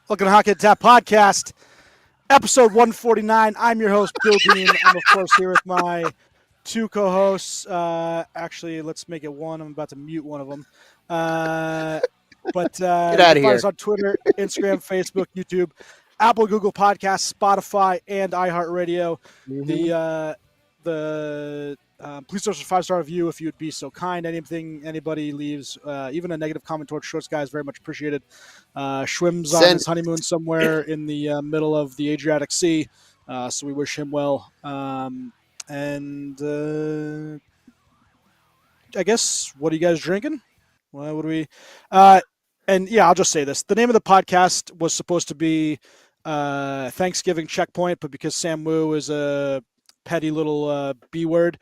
Welcome to Hockey Tap Podcast, episode 149. I'm your host, Bill Dean. I'm, of course, here with my two co-hosts. Actually, let's make it one. I'm about to mute one of them. But Get you out can of find here. us on Twitter, Instagram, Facebook, YouTube, Apple, Google Podcasts, Spotify, and iHeartRadio. Please throw us a 5-star review if you would be so kind. Anything anybody leaves, even a negative comment towards Shorts Guy is very much appreciated. Schwimm's on his honeymoon somewhere in the middle of the Adriatic Sea, so we wish him well. I guess, what are you guys drinking? What do we? And yeah, I'll just say this: the name of the podcast was supposed to be Thanksgiving Checkpoint, but because Sam Wu is a petty little B word,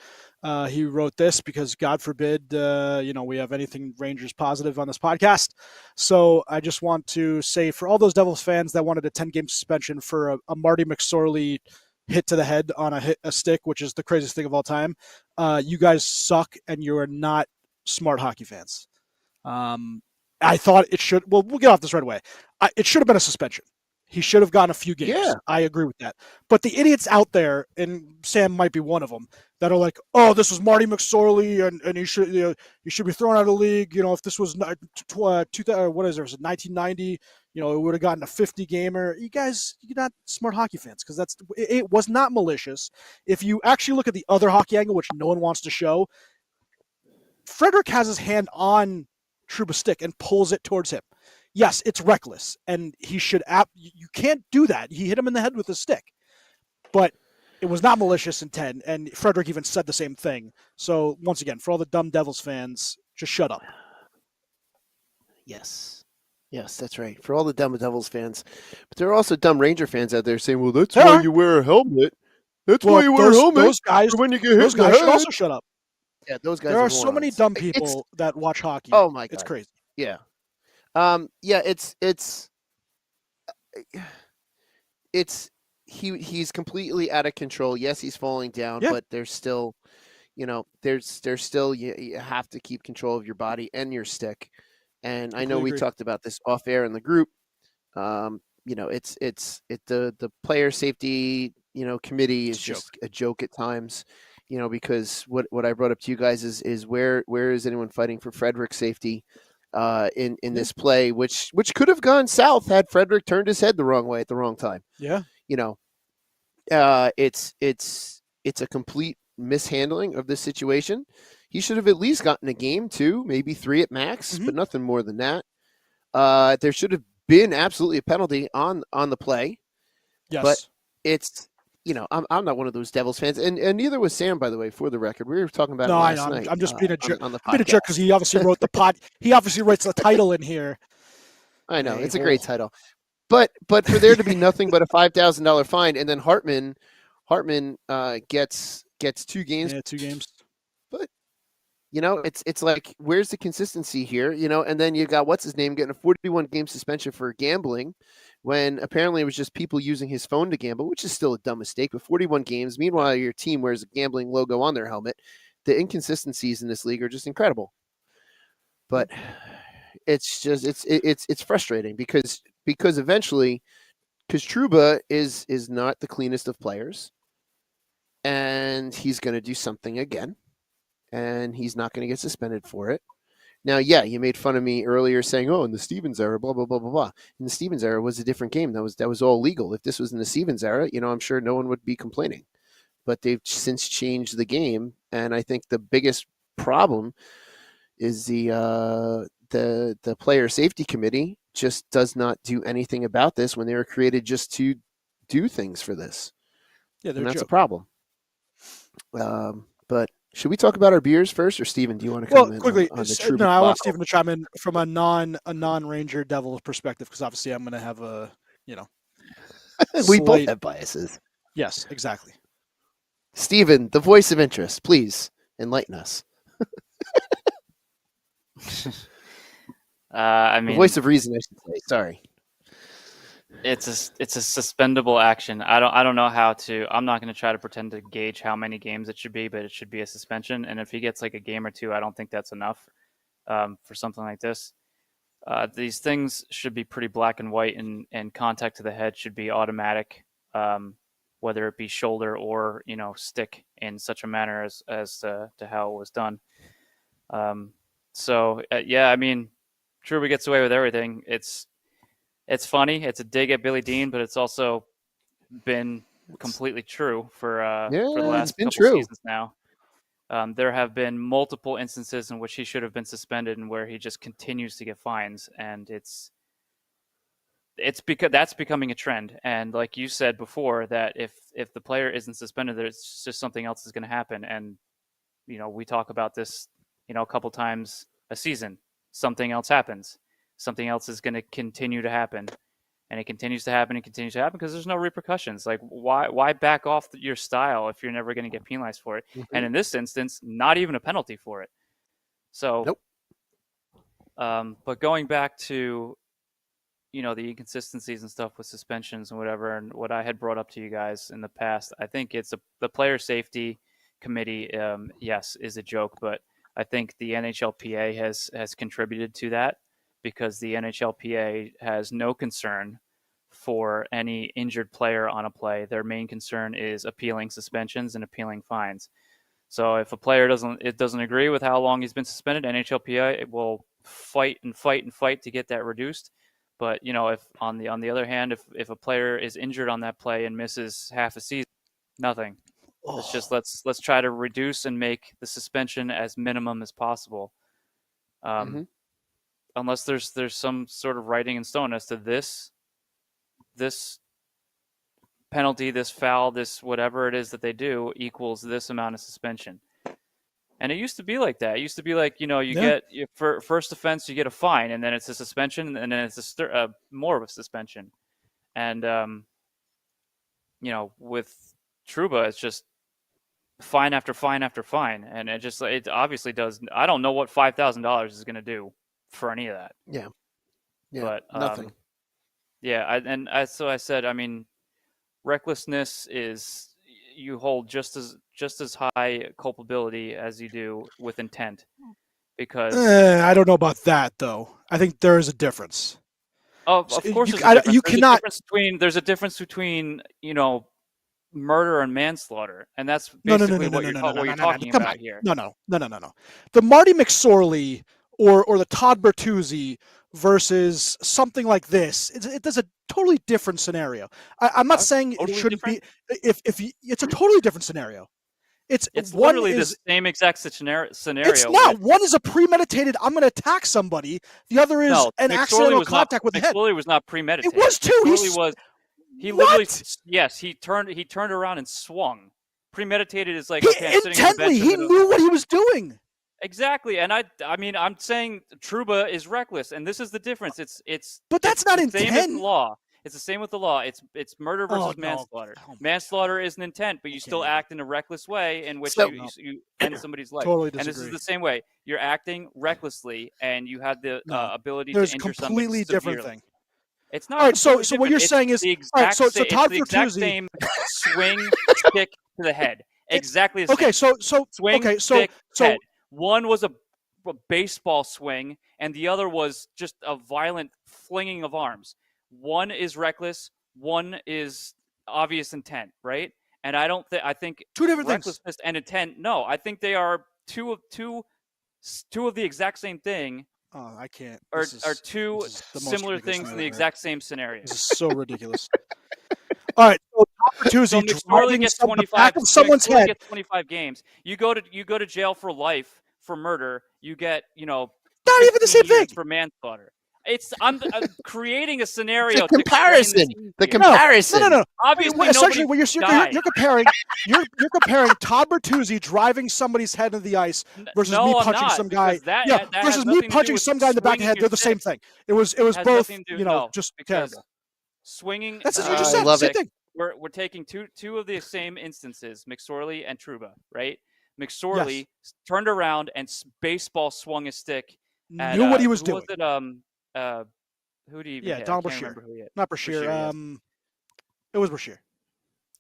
he wrote this because God forbid, we have anything Rangers positive on this podcast. So I just want to say, for all those Devils fans that wanted a 10-game suspension for a Marty McSorley hit to the head on a stick, which is the craziest thing of all time, you guys suck and you are not smart hockey fans. I thought it should. Well, we'll get off this right away. It should have been a suspension. He should have gotten a few games. Yeah. I agree with that. But the idiots out there, and Sam might be one of them, that are like, "Oh, this was Marty McSorley, and he should be thrown out of the league. If this was 1990, it would have gotten a 50 gamer." You guys, you're not smart hockey fans because it was not malicious. If you actually look at the other hockey angle, which no one wants to show, Frederick has his hand on Trouba's stick and pulls it towards him. Yes, it's reckless, and he should. You can't do that. He hit him in the head with a stick, but it was not malicious intent. And Frederick even said the same thing. So once again, for all the dumb Devils fans, just shut up. Yes, that's right. For all the dumb Devils fans, but there are also dumb Ranger fans out there saying, "Well, that's why you wear a helmet. That's why you wear a helmet. Those guys, when you get hit those in the guys head." should also shut up. Yeah, those guys. There are so many dumb people that watch hockey. Oh my God, it's crazy. Yeah. He's completely out of control. Yes, he's falling down, but there's still, there's still you have to keep control of your body and your stick. And I know we talked about this off air in the group. The player safety committee is just a joke at times. Because what I brought up to you guys is where is anyone fighting for Frederick's safety in this play, which could have gone south had Frederick turned his head the wrong way at the wrong time. Yeah. It's a complete mishandling of this situation. He should have at least gotten a game, 2, maybe 3 at max, but nothing more than that. There should have been absolutely a penalty on the play. Yes. But it's I'm not one of those Devils fans, and neither was Sam, by the way, for the record. We were talking about it last night. I'm just being a jerk. On the podcast. I'm being a jerk because he obviously wrote the pod. He obviously writes the title in here. I know it's a great title, but for there to be nothing but a $5,000 fine, and then Hartman gets 2 games. Yeah, 2 games. But it's like, where's the consistency here? And then you got what's his name getting a 41-game suspension for gambling, when apparently it was just people using his phone to gamble, which is still a dumb mistake. But 41 games, meanwhile your team wears a gambling logo on their helmet. The inconsistencies in this league are just incredible. But it's just it's frustrating because eventually, because Trouba is not the cleanest of players, and he's going to do something again, and he's not going to get suspended for it. Now, yeah, you made fun of me earlier saying, "Oh, in the Stevens era, blah blah blah blah blah." In the Stevens era was a different game. That was all legal. If this was in the Stevens era, I'm sure no one would be complaining. But they've since changed the game, and I think the biggest problem is the player safety committee just does not do anything about this when they were created just to do things for this. Yeah, and that's a problem. But should we talk about our beers first, or Steven, do you want to comment quickly? on the Trouba? No, I want Steven to chime in from a non-Ranger Devil perspective, because obviously I'm going to have a we both have biases. Yes, exactly. Steven, the voice of interest, please enlighten us. The voice of reason, I should say. Sorry. It's a suspendable action. I don't know how to. I'm not going to try to pretend to gauge how many games it should be, but it should be a suspension. And if he gets like a game or 2, I don't think that's enough for something like this. These things should be pretty black and white, and contact to the head should be automatic, whether it be shoulder or stick in such a manner as to how it was done. Yeah, I mean, Trouba gets away with everything. It's funny. It's a dig at Billy Dean, but it's also been completely true for the it's last been couple true. seasons now. There have been multiple instances in which he should have been suspended and where he just continues to get fines, and it's because that's becoming a trend. And like you said before, that if the player isn't suspended, there's just something else is going to happen. And we talk about this a couple times a season. Something else happens. Something else is going to continue to happen. And it continues to happen and continues to happen because there's no repercussions. Like, why back off your style if you're never going to get penalized for it? Mhm. And in this instance, not even a penalty for it. So, Nope. But going back to, the inconsistencies and stuff with suspensions and whatever, and what I had brought up to you guys in the past, I think it's the player safety committee, yes, is a joke, but I think the NHLPA has contributed to that, because the NHLPA has no concern for any injured player on a play. Their main concern is appealing suspensions and appealing fines. So if a player doesn't agree with how long he's been suspended, NHLPA will fight and fight and fight to get that reduced. But if on the other hand, if a player is injured on that play and misses half a season, nothing. It's just let's try to reduce and make the suspension as minimum as possible. Unless there's some sort of writing in stone as to this penalty, this foul, this whatever it is that they do equals this amount of suspension. And it used to be like that. It used to be like, get for first offense, you get a fine, and then it's a suspension, and then it's more of a suspension. And with Trouba, it's just fine after fine after fine, and it obviously does. I don't know what $5,000 is going to do for any of that. Yeah, But nothing. So I said, I mean, recklessness is, you hold just as high culpability as you do with intent, because I don't know about that though. I think there is a difference. Of course, there's a difference between murder and manslaughter, and that's basically what you're talking about here. No. The Marty McSorley or the Todd Bertuzzi versus something like this, there's a totally different scenario. I'm not saying it shouldn't be. If it's a totally different scenario. It's literally the same exact scenario. It's not. One is a premeditated, I'm going to attack somebody. The other is an accidental contact with the head. McSorley was not premeditated. It was too. He literally, yes, he turned around and swung. Premeditated is like, intently. He knew what he was doing. Exactly, and I mean, I'm saying Trouba is reckless, and this is the difference. But that's not intent. Same as the law. It's the same with the law. It's murder versus manslaughter. Manslaughter is an intent, but you still act in a reckless way in which you end somebody's life. Totally disagree. And this is the same way. You're acting recklessly, and you have the ability to injure somebody severely. There's a completely different thing. It's not. All right, so what you're saying is, all right, so Todd Bertuzzi, exact same swing, stick to the head. Exactly the same. Okay, so swing, okay, stick, head. One was a baseball swing, and the other was just a violent flinging of arms. One is reckless. One is obvious intent, right? And I think two different recklessness things. and intent. No, I think they are two of the exact same thing. Oh, I can't. Are two similar things in the exact same scenario. This is so ridiculous. All right, so Bertuzzi driving gets the back of someone's head. Gets 25 games. You go to jail for life for murder. You get not even the same thing for manslaughter. I'm creating a scenario. The comparison. No. Obviously, essentially, what you're comparing, you're comparing Todd Bertuzzi driving somebody's head into the ice versus me punching some guy. Versus me punching some guy in the back of the head. They're the same thing. It was both. Just terrible. Swinging. That's what you just said. Same thing. We're taking two of the same instances, McSorley and Trouba, right? McSorley turned around and baseball swung a stick. Knew what he was doing. Was it who do you even hit? Donald Brashear. Not Brashear. It was Brashear.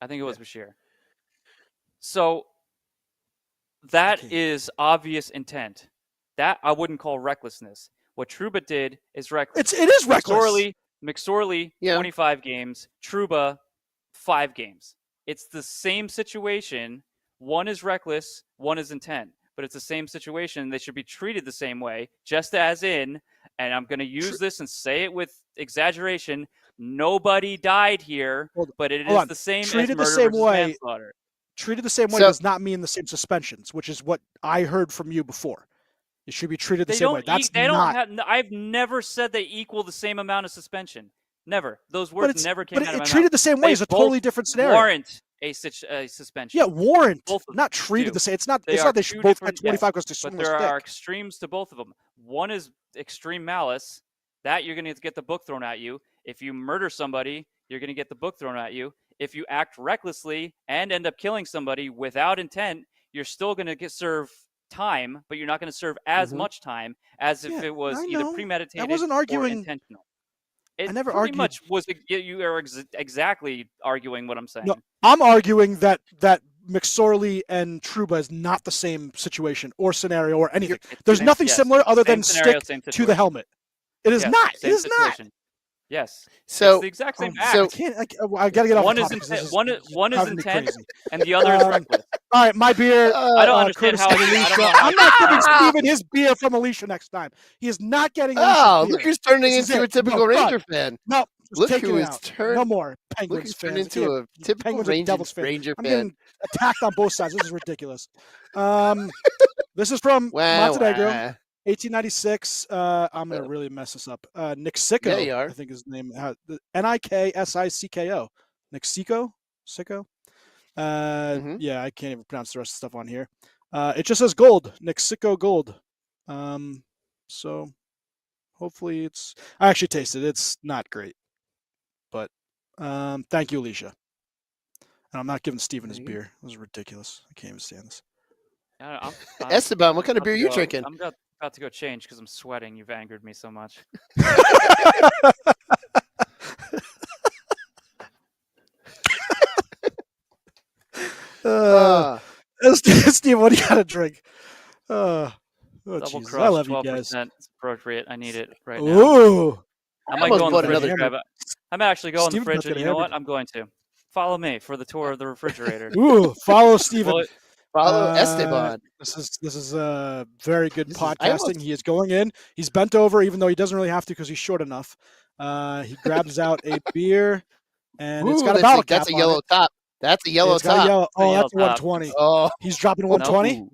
I think it was Brashear. So that is obvious intent. That I wouldn't call recklessness. What Trouba did is reckless. It is reckless. McSorley, Yeah. 25 games. Trouba, 5 games. It's the same situation. One is reckless, one is intent, but it's the same situation. They should be treated the same way, just as in, and I'm going to use this and say it with exaggeration, nobody died here, but it is the same treated as the murder same versus way. manslaughter. Treated the same way So- does not mean the same suspensions, which is what I heard from you before. It should be treated the same way. That's not. I've never said they equal the same amount of suspension. Never. Those But words never came out of my mouth. treated the same way is a totally different scenario. Warrant a suspension. Yeah, warrant. Both of them Not treated do. the same. It's not. They It's are not. They two should both different- get 25 because they But swing there a are stick. extremes to both of them. One is extreme malice. That you're going to get the book thrown at you. If you murder somebody, you're going to get the book thrown at you. If you act recklessly and end up killing somebody without intent, you're still going to serve time, but you're not going to serve as much time as if it was either premeditated wasn't arguing, or intentional. It I never pretty argued. much was. You are exactly arguing what I'm saying. No, I'm arguing that McSorley and Trouba is not the same situation or scenario or anything. There's nothing similar other than scenario, stick to the helmet. It is not. It is not. Yes. So it's the exact same act. I gotta get off one the is topic. intent, one is driving me intent, crazy. and the other is reckless. All right, my beer. I don't understand how. I'm not giving Steven his beer from Alicia next time. He is not getting. Oh, beer. look who's turning This is into a it. typical No, Ranger fan. No, Look taking who it is out. turned. No more Look Penguins who's fans. turned into a typical Penguins and Devils fan. Ranger I'm fan. getting attacked on both sides. This is ridiculous. This is from Wow, Montenegro. wow. 1896. I'm gonna really mess this up. Nixico, Yeah, you are. I think his name. Niksicko. Nixico. Sicko. Yeah, I can't even pronounce the rest of the stuff on here. It just says gold. Nixico gold. So hopefully it's. I actually tasted it. It's not great, but thank you, Alicia. And I'm not giving Steven his beer. It was ridiculous. I can't even stand this. Esteban, what kind of beer are you drinking? I'm about to go change because I'm sweating. You've angered me so much. Steve, what do you got to drink? Oh, Double Jesus. crush, I love you 12%. guys. It's appropriate. I need it right now. Ooh. I might go in the bought fridge another and grab it. I might actually go in the Steven's fridge not and you gonna know hammer what? I'm going to. Follow me for the tour of the refrigerator. Ooh, follow Steven. Well, Follow Esteban. This is very good I podcasting. almost- He is going in. He's bent over, even though he doesn't really have to because he's short enough. He grabs out a beer, and it's got a bottle cap That's a on yellow it. top. That's a yellow It's got a top. yellow. Oh, that's yellow top. 120. Oh, He's dropping 120.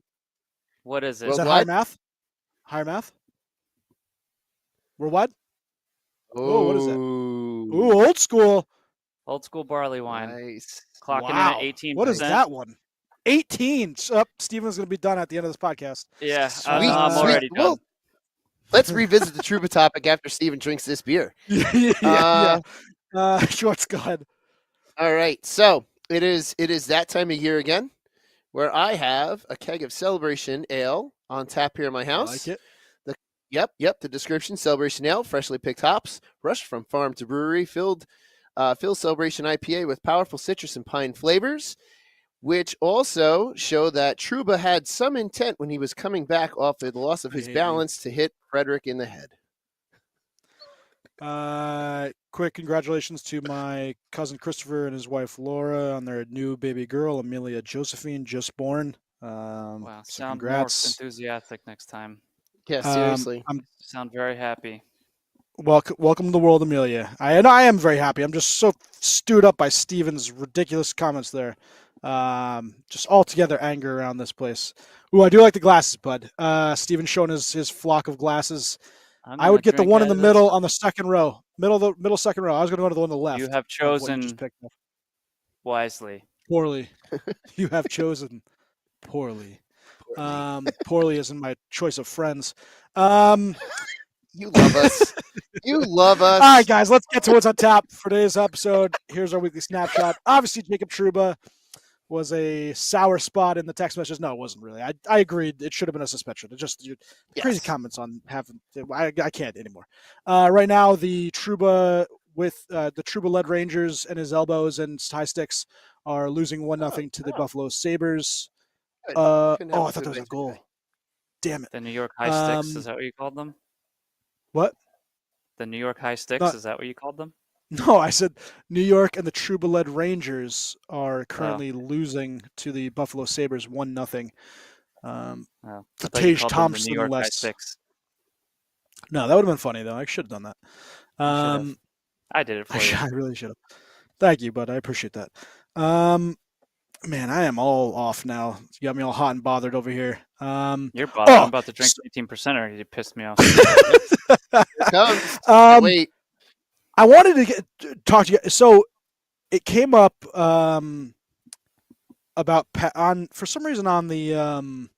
what is it? Is that What? higher math? Higher math? We're what? Oh, what is that? Ooh, old school. Old school barley wine. Nice. Clocking Wow. in at 18%. What is that one? 18. Steven's going to be done at the end of this podcast. Yeah, Sweet, I'm sweet. already done. Well, let's revisit the Trouba topic after Steven drinks this beer. yeah. Shorts, go ahead. All right, so it is that time of year again, where I have a keg of Celebration Ale on tap here in my I house. like it. Yep. The description: Celebration Ale, freshly picked hops, rushed from farm to brewery, filled Celebration IPA with powerful citrus and pine flavors, which also show that Trouba had some intent when he was coming back off the loss of his balance to hit Frederick in the head. Quick congratulations to my cousin Christopher and his wife Laura on their new baby girl, Amelia Josephine, just born. Wow, So sound more congrats. enthusiastic next time. Yeah, seriously. Sound very happy. Welcome to the world, Amelia. I am very happy. I'm just so stewed up by Steven's ridiculous comments there. Just altogether anger around this place. Ooh, I do like the glasses, bud. Steven's showing his flock of glasses. I would get the one in the middle on the second row. Middle second row. I was going to go to the one on the left. You have of what you chosen just picked up. wisely. Poorly. You have chosen poorly. Poorly isn't my choice of friends. You love us. You love us. All right, guys, let's get to what's on tap for today's episode. Here's our weekly snapshot. Obviously, Jacob Trouba was a sour spot in the text messages. No, it wasn't really. I agreed it should have been a suspension. It just crazy comments on having. I can't anymore. Right now, the Trouba with the Trouba-led Rangers and his elbows and high sticks are losing 1-0 to the Buffalo Sabres. Good. I Couldn't have thought that was a good goal. way. Damn it. The New York High Sticks, is that what you called them? What? The New York High Sticks, Not, is that what you called them? no, I said New York and the Trouba-led Rangers are Oh, currently losing to the Buffalo Sabres 1-0. oh. The I thought you Tage called them the New Thompson York High less. Sticks. No, that would have been funny though. I should have done that. You should have. I did it for you. I really should have. Thank you, bud. I appreciate that. Man, I am all off now. You got me all hot and bothered over here. You're bothered. I'm Oh, about to drink 18%er. You pissed me off. Here it comes. Wait. I wanted to talk to you. So it came up about for some reason on the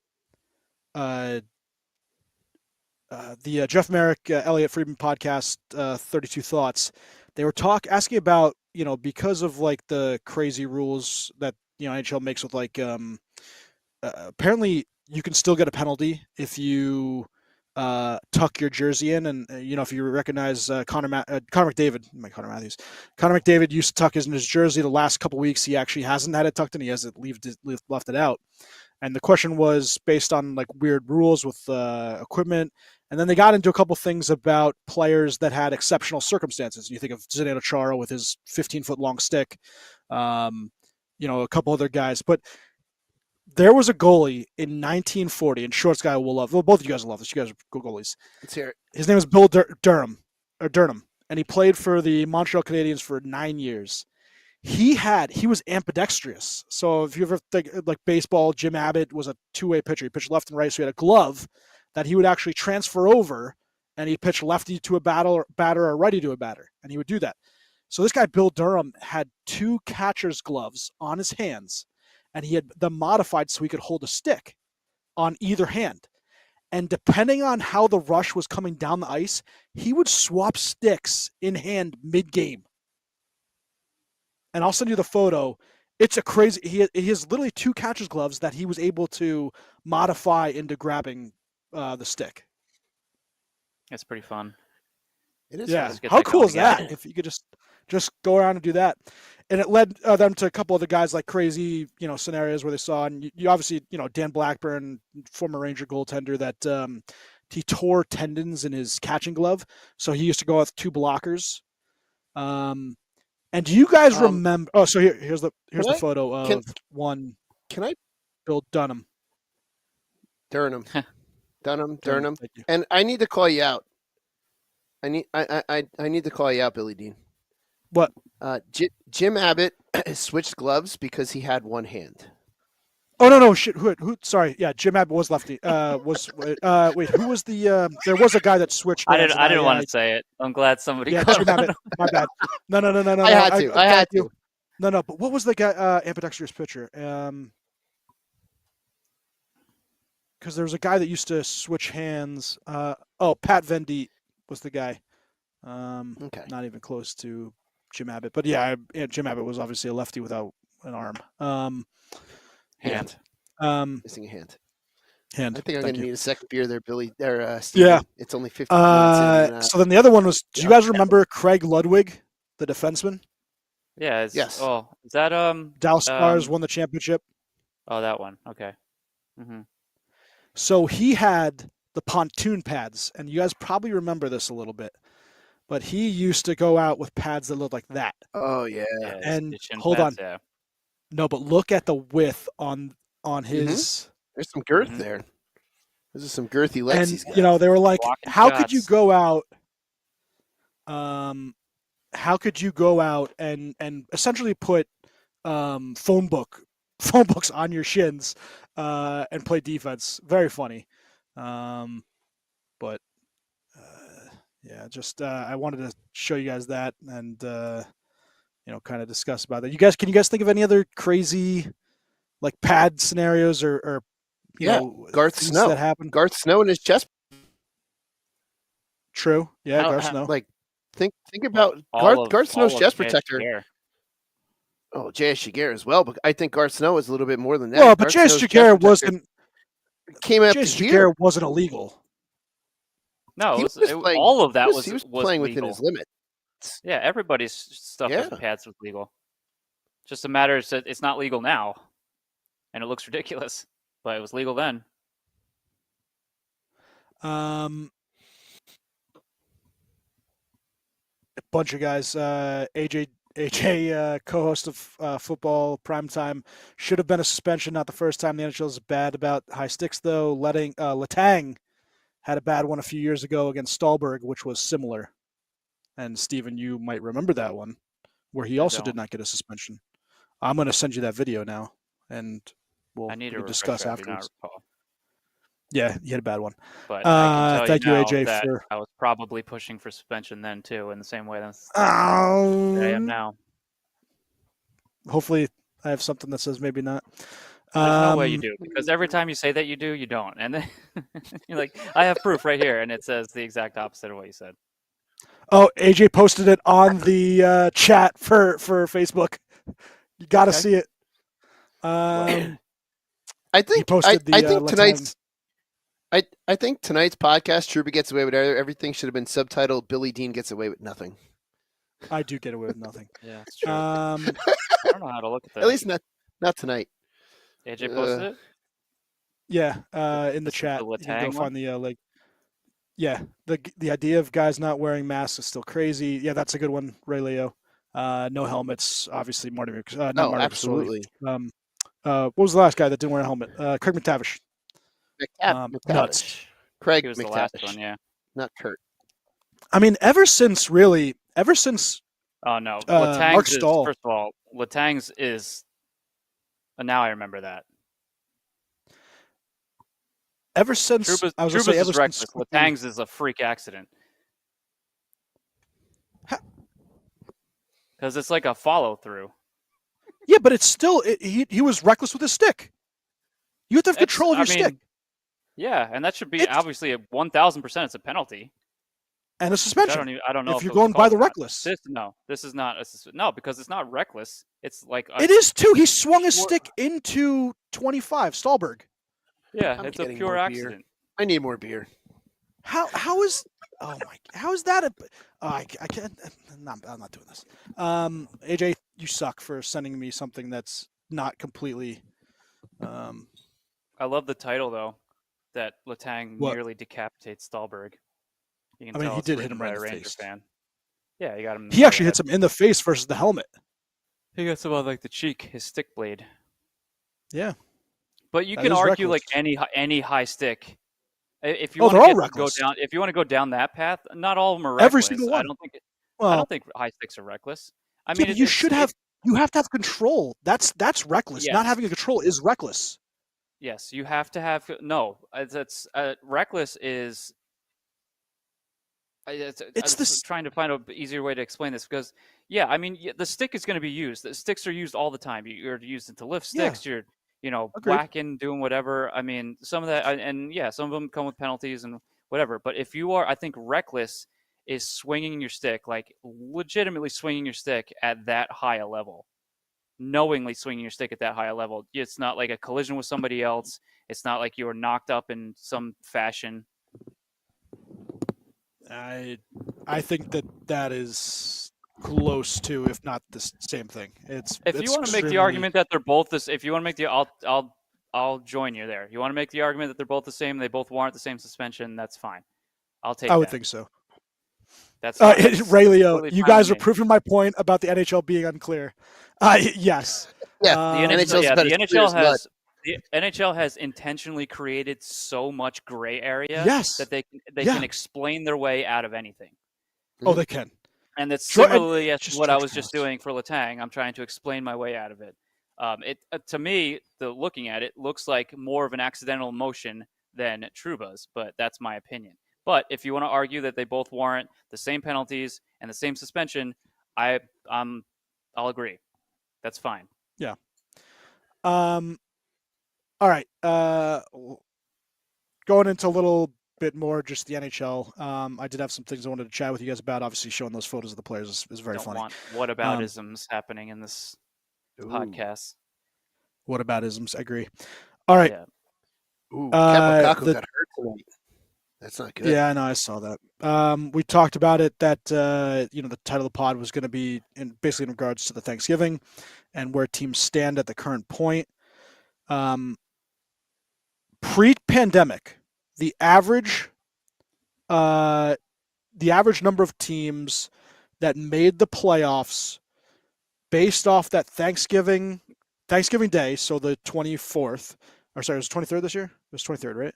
Jeff Merrick, Elliot Friedman podcast, 32 Thoughts. They were asking about, because of like the crazy rules that, NHL makes with like, apparently you can still get a penalty if you tuck your jersey in. And, if you recognize Connor McDavid, Connor Matthews, Connor McDavid used to tuck in his jersey. The last couple weeks, he actually hasn't had it tucked in. He hasn't left it out. And the question was based on like weird rules with equipment. And then they got into a couple things about players that had exceptional circumstances. You think of Zdeno Chara with his 15-foot long stick, a couple other guys. But there was a goalie in 1940, and Shorts guy will love. Well, both of you guys will love this. You guys are good goalies. Let's hear it. His name is Bill Durham, and he played for the Montreal Canadiens for 9 years. He was ambidextrous. So if you ever think like baseball, Jim Abbott was a two-way pitcher. He pitched left and right, so he had a glove that he would actually transfer over, and he'd pitch lefty to a batter or righty to a batter, and he would do that. So this guy, Bill Durham, had two catcher's gloves on his hands, and he had them modified so he could hold a stick on either hand. And depending on how the rush was coming down the ice, he would swap sticks in hand mid-game. And I'll send you the photo. It's a crazy. He has literally two catcher's gloves that he was able to modify into grabbing the stick. It's pretty fun. It is. Yeah. Fun. How cool is that? If you could just go around and do that. And it led them to a couple other guys like crazy, scenarios where they saw, and you obviously, Dan Blackburn, former Ranger goaltender, that he tore tendons in his catching glove, so he used to go with two blockers. And do you guys remember? Oh, so here's the photo of one. Can I? Bill Dunham. Durham. Thank you. And I need to call you out. I need to call you out, Billy Dean. What? Jim Abbott switched gloves because he had one hand. Oh no shit! Who? Sorry, yeah, Jim Abbott was lefty. Wait, who was the? There was a guy that switched. I didn't want to say it. I'm glad somebody. Yeah, Jim Abbott. My bad. No. I had to. No. But what was the guy? Ambidextrous pitcher. Because there was a guy that used to switch hands. Pat Venditte was the guy. Okay. Not even close to Jim Abbott, but yeah, Jim Abbott was obviously a lefty without an arm. Hand. Missing a hand. Hand. I think I'm going to need a second beer there, Billy. Steve. Yeah. It's only 15 minutes. So then the other one was, do you guys remember Craig Ludwig, the defenseman? Yeah. Yes. Oh, is that Dallas Stars won the championship. Oh, that one. Okay. Mm-hmm. So he had the pontoon pads, and you guys probably remember this a little bit, but he used to go out with pads that looked like that. Oh yeah. And hold on. Yeah. No, but look at the width on his. There's some girth there. There's some girthy legs. And they were like, Walking "How shots. could you go out? How could you go out and essentially put phone books on your shins and play defense?" Very funny. But yeah, just I wanted to show you guys that and kind of discuss about that. Can you guys think of any other crazy like pad scenarios or Garth Snow that happened? Garth Snow in his chest. True. Yeah, Garth Snow. Like think about Garth Snow's chest protector. Oh, J.S. Shigeru as well, but I think Garth Snow is a little bit more than that. Well, but J.S. Shigeru wasn't. J.S. Shigeru wasn't illegal. No, all of that was playing legal. within his limit. Yeah, everybody's stuff with pads was legal. Just a matter of it's not legal now, and it looks ridiculous, but it was legal then. a bunch of guys. AJ, co-host of Football Primetime, should have been a suspension. Not the first time the NHL is bad about high sticks, though. Letang had a bad one a few years ago against Stallberg, which was similar. And Steven, you might remember that one, where he also did not get a suspension. I'm going to send you that video now, and we can discuss afterwards. Yeah, he had a bad one. But I can tell you AJ, that I was probably pushing for suspension then too, in the same way that I am now. Hopefully, I have something that says maybe not. There's no way you do, because every time you say that you do, you don't, and then you're like, I have proof right here, and it says the exact opposite of what you said. Oh, AJ posted it on the chat for Facebook. You got to see it. I think he posted I think tonight's I think tonight's podcast, Trouba Gets Away with Everything, should have been subtitled Billy Dean Gets Away with Nothing. I do get away with nothing. Yeah, that's true. I don't know how to look at that. At least not tonight. AJ posted it? Yeah, in the chat. You can go find the link. Yeah, the idea of guys not wearing masks is still crazy. Yeah, that's a good one, Ray Leo. No helmets, obviously. Marty absolutely. What was the last guy that didn't wear a helmet? Craig McTavish. Nuts. Craig was McTavish. The last one, yeah. Not Kurt. I mean, ever since. Oh no, Mark Stahl. First of all, Letang's is. Now I remember that. Ever since Trouba's is reckless. Letang's is a freak accident. Because it's like a follow through. Yeah, but it's still he was reckless with his stick. You have to have control of your stick. Yeah, and that should be obviously 1,000%. It's a penalty and a suspension. I don't know if you're going by the reckless. This is not because it's not reckless. It's like it is too. He swung his stick into 25 Stallberg. Yeah, it's a pure accident. I need more beer. How is that I can't. I'm not doing this. AJ, you suck for sending me something that's not completely. I love the title though, that Letang nearly decapitates Stallberg. You can tell he did hit him right in the face. Fan. Yeah, he got him. He actually hits him in the face versus the helmet. He gets him on like the cheek, his stick blade. Yeah. But you can argue reckless. Like any high stick. If you want to go down, if you want to go down that path, not all of them are reckless. Every single one. I don't think high sticks are reckless. I mean, you have to have control. That's reckless. Yes. Not having control is reckless. Yes, you have to have That's reckless is. It's trying to find an easier way to explain this because I mean the stick is going to be used. The sticks are used all the time. You're used to lift sticks. You're whacking, doing whatever. I mean, some of that, and some of them come with penalties and whatever. But if you are, I think reckless is swinging your stick, like legitimately swinging your stick at that high a level, knowingly swinging your stick at that high a level. It's not like a collision with somebody else. It's not like you were knocked up in some fashion. I think that is close to, if not the same thing. If you want to make the argument that they're both this, if you want to make the, I'll join you there. You want to make the argument that they're both the same, they both warrant the same suspension. That's fine. I'll take. I would think so. That's Ray Leo. You guys are proving my point about the NHL being unclear. Yes. Yeah. The NHL has intentionally created so much gray area that they can explain their way out of anything. Oh, they can. And it's similarly as what I was just doing for Letang. I'm trying to explain my way out of it. To me, looking at it, looks like more of an accidental motion than Trouba's, but that's my opinion. But if you want to argue that they both warrant the same penalties and the same suspension, I'll agree. That's fine. Yeah. All right. Going into a little bit more just the NHL. I did have some things I wanted to chat with you guys about. Obviously, showing those photos of the players is very funny. Whataboutisms happening in this podcast. Whataboutisms, I agree. All right. Yeah. Ooh, Kepakako got hurt tonight. That's not good. Yeah, I know. I saw that. We talked about it that the title of the pod was going to be basically in regards to the Thanksgiving and where teams stand at the current point. Pre-pandemic, the average number of teams that made the playoffs based off that Thanksgiving Day, so the 24th. Or sorry, it was 23rd this year? It was 23rd, right?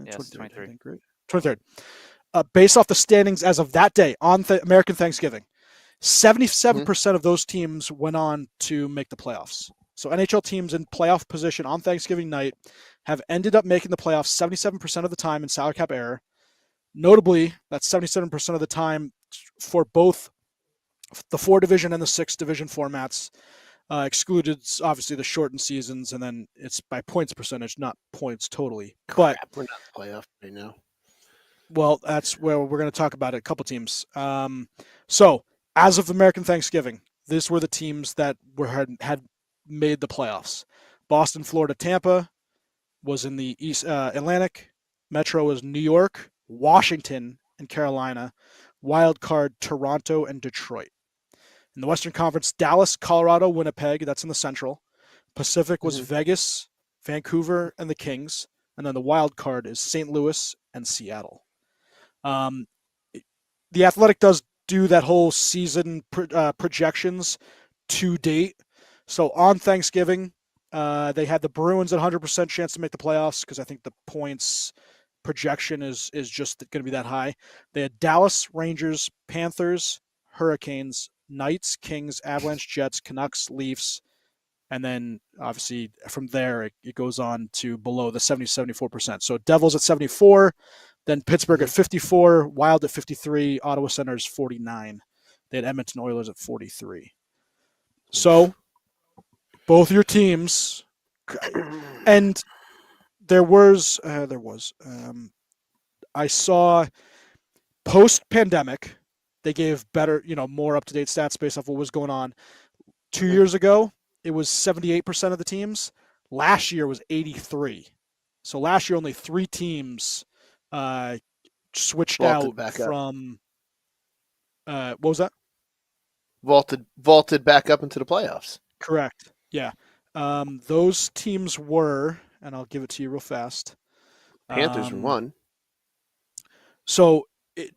Yes, 23rd, 23. I think, right? 23rd. Based off the standings as of that day on American Thanksgiving, 77% of those teams went on to make the playoffs. So NHL teams in playoff position on Thanksgiving night have ended up making the playoffs 77% of the time in salary cap error. Notably, that's 77% of the time for both the 4 division and the 6 division formats. Excluded, obviously, the shortened seasons, and then it's by points percentage, not points totally. Crap, But we're not in the playoff right now. well, that's where we're going to talk about it. A couple teams. So, as of American Thanksgiving, these were the teams that had made the playoffs. Boston, Florida, Tampa was in the East Atlantic. Metro was New York, Washington, and Carolina. Wild card, Toronto and Detroit. In the Western Conference, Dallas, Colorado, Winnipeg. That's in the Central. Pacific was Vegas, Vancouver, and the Kings. And then the wild card is St. Louis and Seattle. The Athletic does do that whole season projections to date. So on Thanksgiving, they had the Bruins at 100% chance to make the playoffs because I think the points projection is just going to be that high. They had Dallas, Rangers, Panthers, Hurricanes, Knights, Kings, Avalanche, Jets, Canucks, Leafs, and then obviously from there it goes on to below the 74%. So Devils at 74, then Pittsburgh at 54, Wild at 53, Ottawa Senators 49. They had Edmonton Oilers at 43. So both your teams, and I saw post-pandemic, they gave better, more up-to-date stats based off what was going on. 2 years ago, it was 78% of the teams. Last year was 83. So last year, only 3 teams switched Vaulted out from. What was that? Vaulted back up into the playoffs. Correct. Yeah. Those teams were, and I'll give it to you real fast. Panthers won. So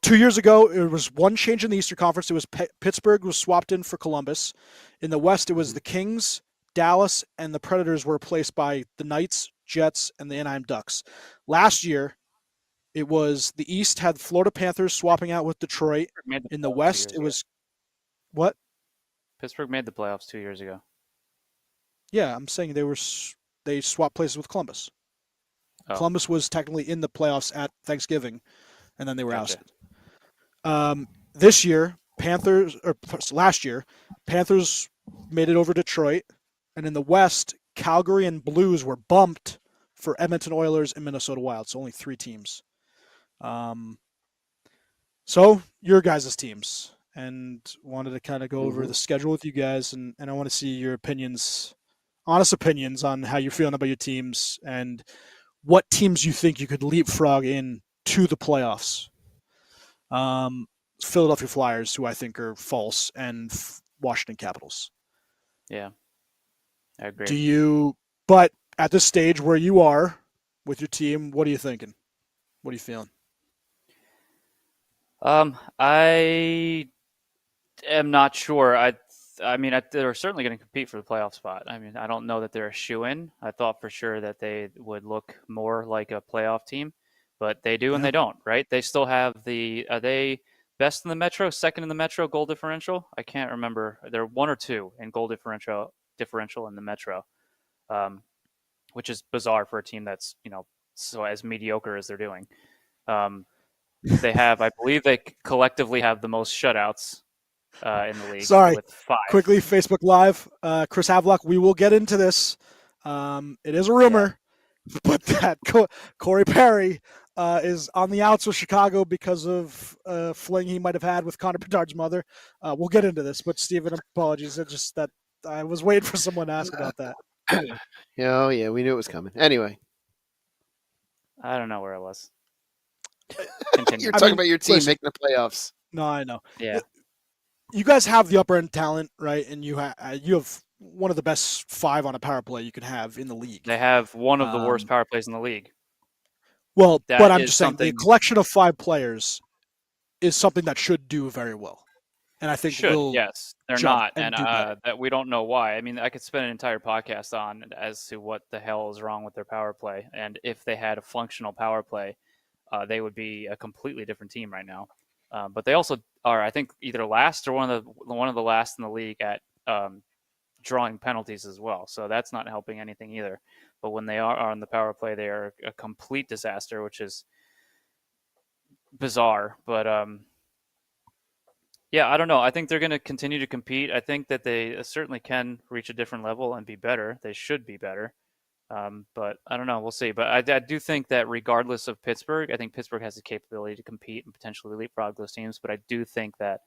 2 years ago, it was one change in the Eastern Conference. It was Pittsburgh was swapped in for Columbus. In the West, it was the Kings, Dallas, and the Predators were replaced by the Knights, Jets, and the Anaheim Ducks. Last year, it was the East had Florida Panthers swapping out with Detroit. In the West, it was what? Pittsburgh made the playoffs 2 years ago. Yeah, I'm saying they swapped places with Columbus. Oh. Columbus was technically in the playoffs at Thanksgiving, and then they were ousted. This year, last year, Panthers made it over Detroit, and in the West, Calgary and Blues were bumped for Edmonton Oilers and Minnesota Wild. So only 3 teams. So your guys' teams, and wanted to kind of go over the schedule with you guys, and I want to see your opinions, honest opinions on how you're feeling about your teams and what teams you think you could leapfrog in to the playoffs. Philadelphia Flyers, who I think are false, and Washington Capitals. Yeah, I agree. But at this stage where you are with your team, what are you thinking? What are you feeling? I am not sure. I mean, they're certainly going to compete for the playoff spot. I mean, I don't know that they're a shoo-in. I thought for sure that they would look more like a playoff team, but they do and they don't, right? They still have are they best in the Metro, second in the Metro goal differential? I can't remember. They're 1 or 2 in goal differential in the Metro, which is bizarre for a team that's, so as mediocre as they're doing. I believe they collectively have the most shutouts in the league. Sorry, with 5. Quickly, Facebook Live. Chris Havelock, we will get into this. It is a rumor, but that Corey Perry is on the outs with Chicago because of a fling he might have had with Connor Bedard's mother. We'll get into this, but Steven, apologies. It's just that I was waiting for someone to ask about that. Oh, yeah, we knew it was coming. Anyway. I don't know where I was. You're talking about your team making the playoffs. No, I know. Yeah. You guys have the upper end talent, right? And you have one of the best 5 on a power play you can have in the league. They have one of the worst power plays in the league. Well, but I'm just saying the collection of 5 players is something that should do very well. and I think Should, will yes. They're jump not, and and do better. that we don't know why. I mean, I could spend an entire podcast on as to what the hell is wrong with their power play, and if they had a functional power play, they would be a completely different team right now. But they also are, I think, either last or one of the last in the league at drawing penalties as well. So that's not helping anything either. But when they are on the power play, they are a complete disaster, which is bizarre. But yeah, I don't know. I think they're going to continue to compete. I think that they certainly can reach a different level and be better. They should be better. But I don't know. We'll see. But I do think that regardless of Pittsburgh, I think Pittsburgh has the capability to compete and potentially leapfrog those teams. But I do think that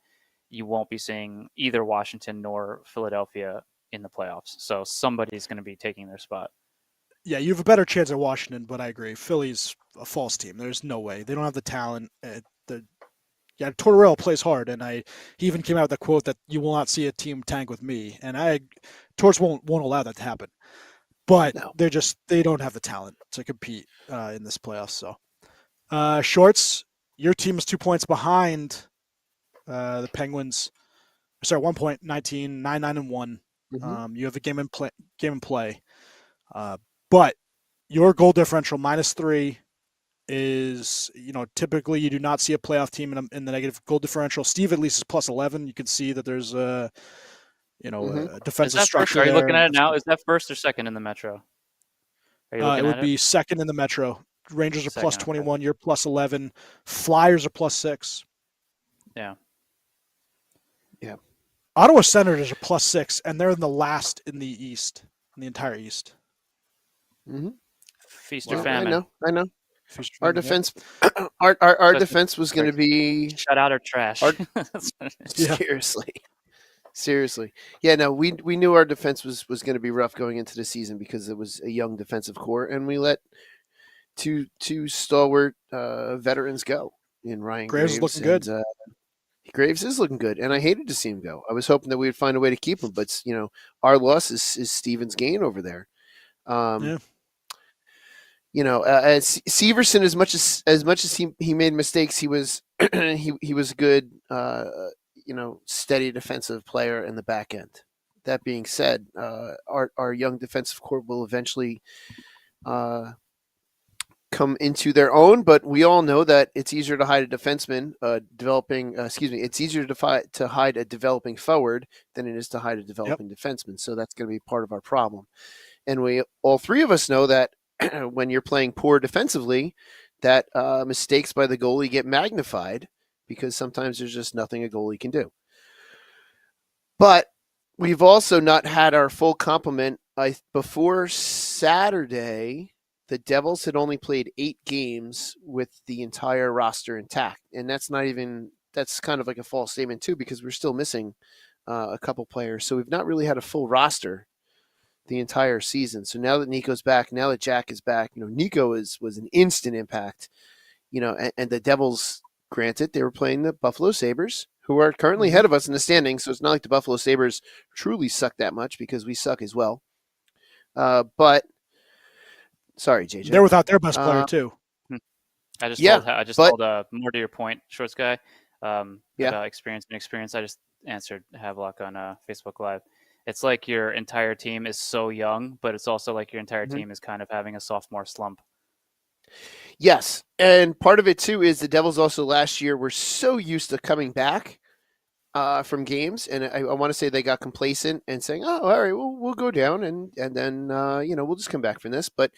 you won't be seeing either Washington nor Philadelphia in the playoffs. So somebody's going to be taking their spot. Yeah, you have a better chance at Washington, but I agree. Philly's a false team. There's no way. They don't have the talent. Tortorella plays hard, and he even came out with a quote that you will not see a team tank with me, and Torts won't allow that to happen. But No. they don't have the talent to compete in this playoffs. So, Shorts, your team is 2 points behind the Penguins. Sorry, 1 point, 19, 9-1. Mhm. You have a game in play. But your goal differential -3 is, typically you do not see a playoff team in the negative goal differential. Steve at least is +11. You can see that there's a defensive Is that structure first? Are you there. looking at it now? Is that first or second in the Metro? Are you It looking would at it? be second in the Metro. Rangers are Second, okay. +21. You're +11. Flyers are +6. Yeah. Ottawa Senators are +6, and they're in the last in the East, in the entire East. Mhm. Feast or Well, famine. I know. Feast Our or famine, defense, our Just- defense was going to be Shut out or trash. Our- That's what it is. Yeah. seriously. Yeah, no, we knew our defense was going to be rough going into the season because it was a young defensive core, and we let two stalwart veterans go in Ryan Graves is looking good. Graves is looking good, and I hated to see him go. I was hoping that we would find a way to keep him, but our loss is Steven's gain over there. Yeah. As Severson, as much as he made mistakes, he was he was a good steady defensive player in the back end. That being said, our young defensive core will eventually come into their own, but we all know that it's easier to hide a defenseman it's easier to hide a developing forward than it is to hide a developing defenseman. So that's going to be part of our problem. And we all three of us know that when you're playing poor defensively, that mistakes by the goalie get magnified because sometimes there's just nothing a goalie can do. But we've also not had our full complement. Before Saturday, the Devils had only played 8 games with the entire roster intact. And that's kind of like a false statement too, because we're still missing a couple players. So we've not really had a full roster the entire season. So now that Nico's back, now that Jack is back, Nico was an instant impact, and the Devils, granted, they were playing the Buffalo Sabres, who are currently ahead of us in the standings. So it's not like the Buffalo Sabres truly suck that much because we suck as well. But sorry, JJ. They're without their best player too. I just told more to your point, Shorts guy, about experience. I just answered Havelock on Facebook Live. It's like your entire team is so young, but it's also like your entire team is kind of having a sophomore slump. Yes, and part of it too is the Devils also last year were so used to coming back from games, and I want to say they got complacent and saying, "Oh, all right, we'll go down and then we'll just come back from this." But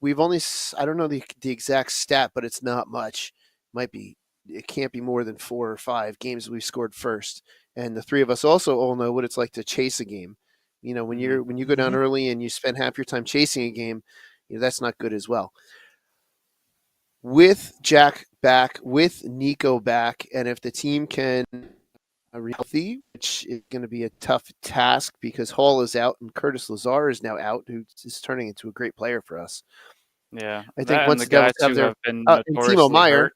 we've only, I don't know the exact stat, but it's not much. It can't be more than 4 or 5 games we've scored first. And the three of us also all know what it's like to chase a game. When you go down early and you spend half your time chasing a game, that's not good as well. With Jack back, with Nico back, and if the team can be healthy, which is going to be a tough task because Hall is out and Curtis Lazar is now out, who is turning into a great player for us. Yeah, I think once the guys who have been Timo Meyer. hurt,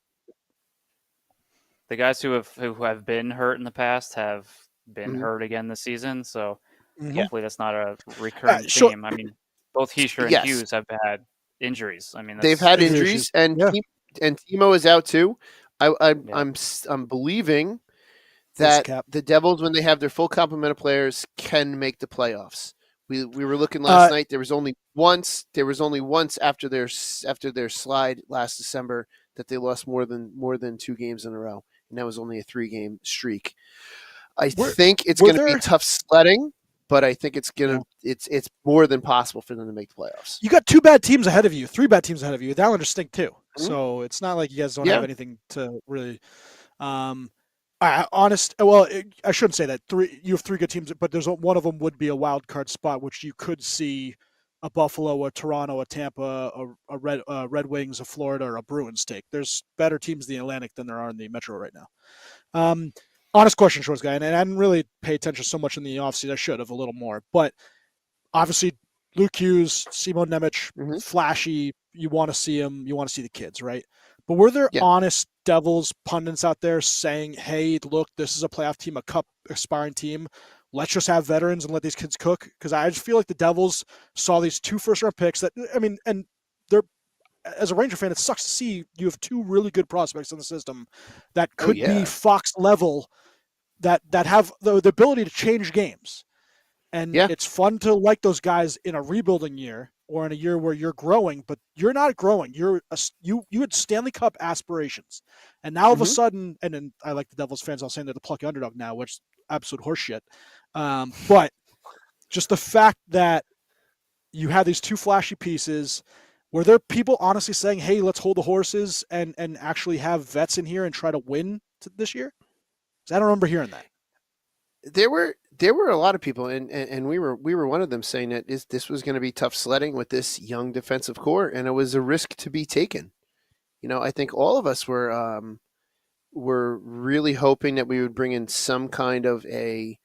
the guys who have been hurt in the past have been hurt again this season. So hopefully that's not a recurring theme. I mean, both Hischier and Hughes have had injuries. I mean, they've had injuries, and Timo is out too. I'm believing that cap. the Devils, when they have their full complement of players, can make the playoffs. We were looking last night. There was only once after their slide last December that they lost more than 2 games in a row, and that was only a 3-game streak. I think it's going to be tough sledding, but I think it's more than possible for them to make the playoffs. You got 2 bad teams ahead of you, 3 bad teams ahead of you. The Islanders stink too, so it's not like you guys don't have anything to really. I shouldn't say that. You have 3 good teams, but there's one of them would be a wild card spot, which you could see a Buffalo, a Toronto, a Tampa, a Red Wings, a Florida, or a Bruins take. There's better teams in the Atlantic than there are in the Metro right now. Honest question, Shorts guy, and I didn't really pay attention so much in the offseason. I should have a little more, but obviously Luke Hughes, Simon Nemec, flashy. You want to see him. You want to see the kids, right? But were there honest Devils pundits out there saying, hey, look, this is a playoff team, a cup aspiring team. Let's just have veterans and let these kids cook? Because I just feel like the Devils saw these 2 first-round picks and they're, as a Ranger fan, it sucks to see you have 2 really good prospects in the system that could be Fox level, that have the ability to change games. And it's fun to like those guys in a rebuilding year or in a year where you're growing, but you're not growing. You had Stanley Cup aspirations. And now all of a sudden, and then I like the Devils fans all saying they're the plucky underdog now, which is absolute horseshit. But just the fact that you had these 2 flashy pieces, were there people honestly saying, hey, let's hold the horses and actually have vets in here and try to win this year? Because I don't remember hearing that. There were a lot of people, and we were one of them, saying that this was going to be tough sledding with this young defensive core, and it was a risk to be taken. I think all of us were really hoping that we would bring in some kind of a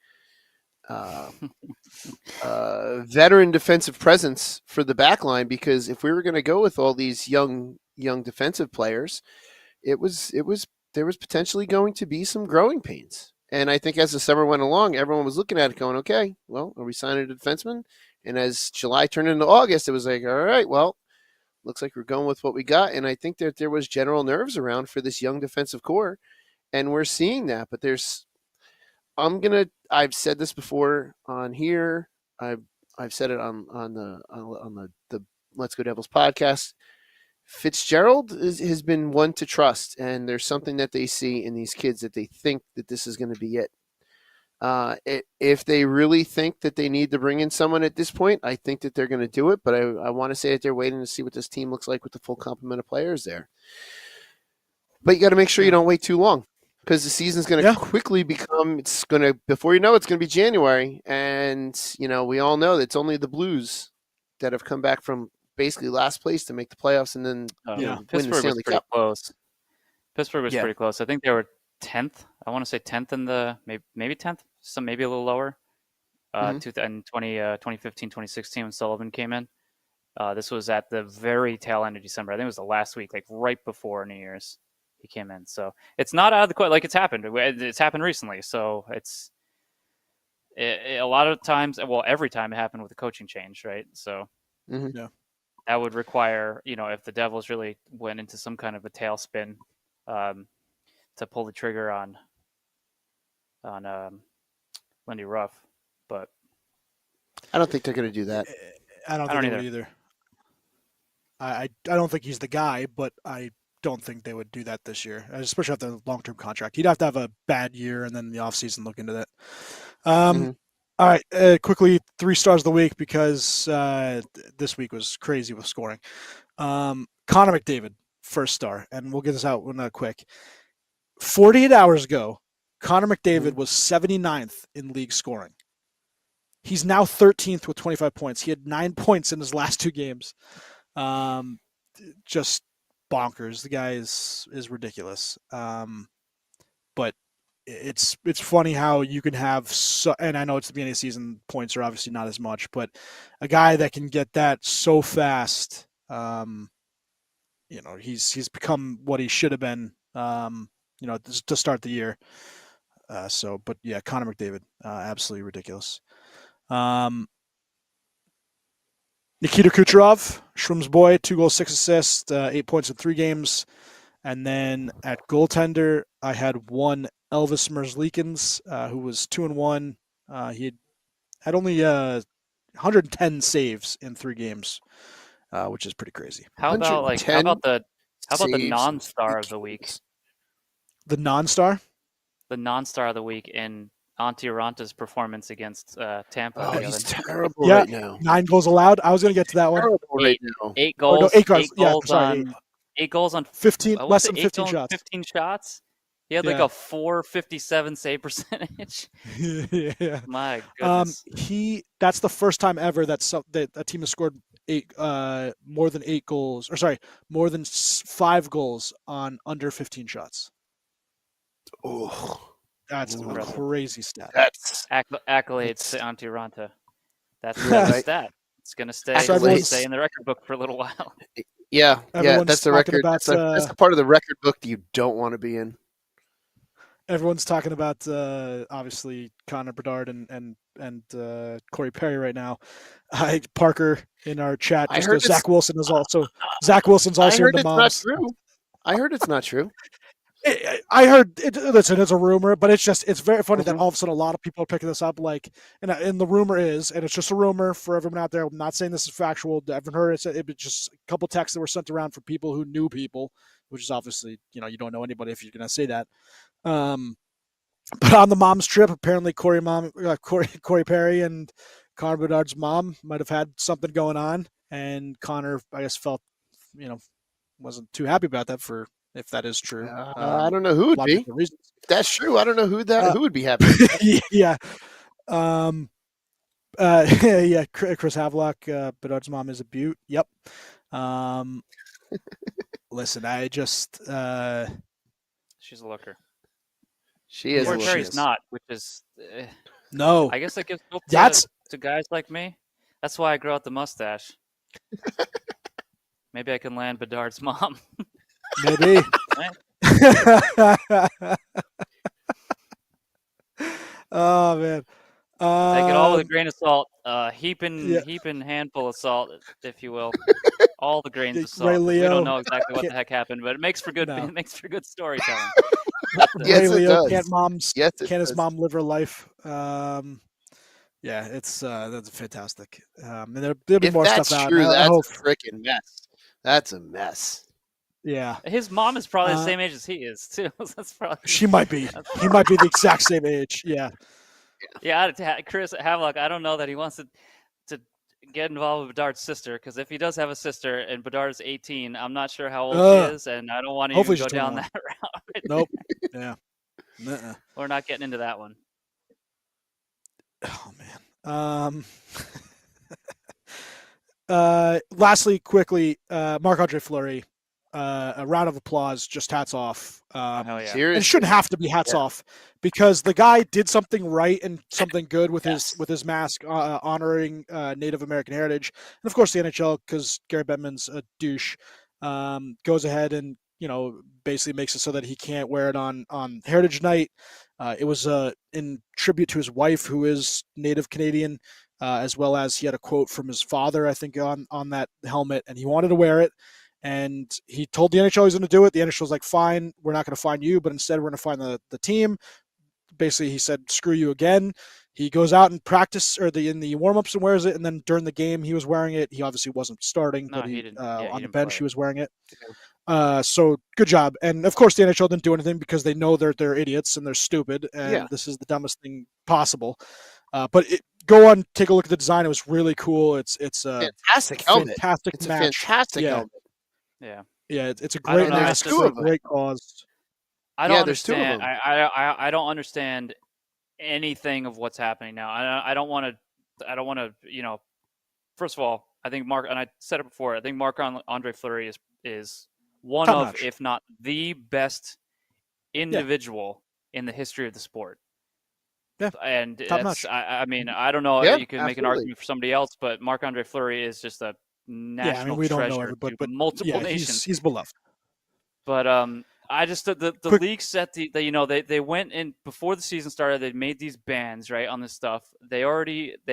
veteran defensive presence for the back line, because if we were going to go with all these young defensive players, there was potentially going to be some growing pains. And I think as the summer went along, everyone was looking at it going, okay, well, are we signing a defenseman? And as July turned into August, it was like, all right, well, looks like we're going with what we got. And I think that there was general nerves around for this young defensive core, and we're seeing that. But I've said this before on here. I've said it on the Let's Go Devils podcast. Fitzgerald has been one to trust, and there's something that they see in these kids that they think that this is going to be it. If they really think that they need to bring in someone at this point, I think that they're going to do it, but I want to say that they're waiting to see what this team looks like with the full complement of players there. But you got to make sure you don't wait too long, because the season's going to quickly before you know it's going to be January, and we all know that it's only the Blues that have come back from basically last place to make the playoffs, and then win the Stanley Cup. Close. Pittsburgh was pretty close. I think they were 10th. I want to say 10th in the maybe 10th, maybe a little lower. 2015, 2016 when Sullivan came in. This was at the very tail end of December. I think it was the last week, like right before New Year's, he came in. So it's not out of the question. Like, it's happened. It's happened recently. So it's a lot of times. Well, every time it happened with a coaching change, right? So that would require, if the Devils really went into some kind of a tailspin, to pull the trigger on Lindy Ruff. But I don't think they're going to do that. I don't think they would either. I don't think he's the guy, but I don't think they would do that this year, especially after the long-term contract. He'd have to have a bad year and then the offseason look into that. All right, quickly, 3 stars of the week, because this week was crazy with scoring. Connor McDavid, first star, and we'll get this out quick. 48 hours ago, Connor McDavid was 79th in league scoring. He's now 13th with 25 points. He had 9 points in his last 2 games. Just bonkers. The guy is ridiculous. But it's funny how you can have and I know it's the beginning of the season, points are obviously not as much, but a guy that can get that so fast, he's become what he should have been, to start the year. But yeah, Connor McDavid, absolutely ridiculous. Nikita Kucherov, Shroom's boy, 2 goals, 6 assists, 8 points in 3 games. And then at goaltender, I had one Elvis Merzlikins, who was 2-1. He had only 110 saves in 3 games, which is pretty crazy. How about 110 the saves non-star in of the week? games. The non-star? The non-star of the week in Antti Ranta's performance against Tampa. Oh, the other he's night. terrible Yeah. right now. 9 goals allowed. I was going to get to that one. Terrible right Eight, now. 8 Or no, goals. 8 goals. 8 Yeah, goals sorry, on 8 goals on 15, what was less it, than 8 15 goals on shots. 15 shots. He had Yeah. like a .457 save percentage. Yeah. My goodness. That's the first time ever that a team has scored more than 8 goals, or sorry, more than 5 goals on under 15 shots. Oh, That's a crazy stat. that's Accolades to Antti Ranta. That's Yeah, a right. stat. It's gonna stay Accolades. in the record book for a little while. yeah. Everyone's That's the talking record. about, That's the part of the record book that you don't want to be in. Everyone's talking about obviously Connor Bedard and Corey Perry right now. Parker in our chat I just heard goes, Zach Wilson's also I in heard the it's not moms. true. I heard it's not true. I heard it. Listen, it's a rumor, but it's very funny that Mhm. all of a sudden a lot of people are picking this up. Like, and the rumor is, and it's just a rumor for everyone out there. I'm not saying this is factual. I haven't heard it. It was just a couple texts that were sent around from people who knew people, which is obviously, you don't know anybody if you're going to say that. But on the mom's trip, apparently Corey Perry and Connor Bedard's mom might have had something going on, and Connor, I guess, felt, wasn't too happy about that. For if that is true, I don't know who would a lot of be. different reasons. If that's true, I don't know who would be happy. Yeah. Yeah. Chris Havelock, Bedard's mom is a beaut. Yep. Listen, I just She's a looker. She is. Corey a little Perry's shit. not, which is no. I guess that gives hope That's to guys like me. That's why I grow out the mustache. Maybe I can land Bedard's mom. maybe. Oh man. Take it all with a grain of salt. yeah. Heaping handful of salt, if you will. All the grains of salt. Ray We Leo. don't know exactly what the heck happened, but it makes for good. No. It makes for good storytelling. Yes, Ray it Leo, does. can't his mom live her life? Yeah, it's that's fantastic. And there'll be If more that's stuff out. true, I that's hope. a freaking mess. That's a mess. Yeah, His mom is probably the same age as he is too. That's probably. she might be. He might be the exact same age. Yeah. Yeah, Chris Havelock. I don't know that he wants to get involved with Bedard's sister, because if he does have a sister and Bedard's 18, I'm not sure how old she is, and I don't want to even go down that route. Nope. Yeah. Nuh-uh. We're not getting into that one. Oh man. Lastly, quickly, Marc-Andre Fleury. A round of applause. Just hats off. Hell yeah. Seriously. It shouldn't have to be hats off, because the guy did something right and something good with his mask, honoring Native American heritage, and of course the NHL, because Gary Bettman's a douche, goes ahead and basically makes it so that he can't wear it on Heritage Night. It was in tribute to his wife, who is Native Canadian, as well as he had a quote from his father, I think, on that helmet, and he wanted to wear it. And he told the NHL he was going to do it. The NHL was like, fine, we're not going to find you, but instead we're going to find the team. Basically, he said, screw you again. He goes out and practice, or in the warm-ups, and wears it. And then during the game, he was wearing it. He obviously wasn't starting, but he didn't. On He the bench, play. he was wearing it. So good job. And of course, the NHL didn't do anything because they know they're idiots and they're stupid. And this is the dumbest thing possible. But go on, take a look at the design. It was really cool. It's a fantastic helmet. Fantastic It's match. a fantastic helmet. Yeah. Yeah, it's a great mask for a great cause. I don't there's understand. 2 of them. I don't understand anything of what's happening now. I don't want to. First of all, I think and I said it before, I think Marc-Andre Fleury is one Top of, notch. if not the best individual in the history of the sport. Yeah, and top notch. I mean, I don't know. Yeah, You can make an argument for somebody else, but Marc-Andre Fleury is just a national we don't know treasure everybody, to but multiple nations. He's beloved. But I just the leaks at they went in before the season started. They made these bans right on this stuff. The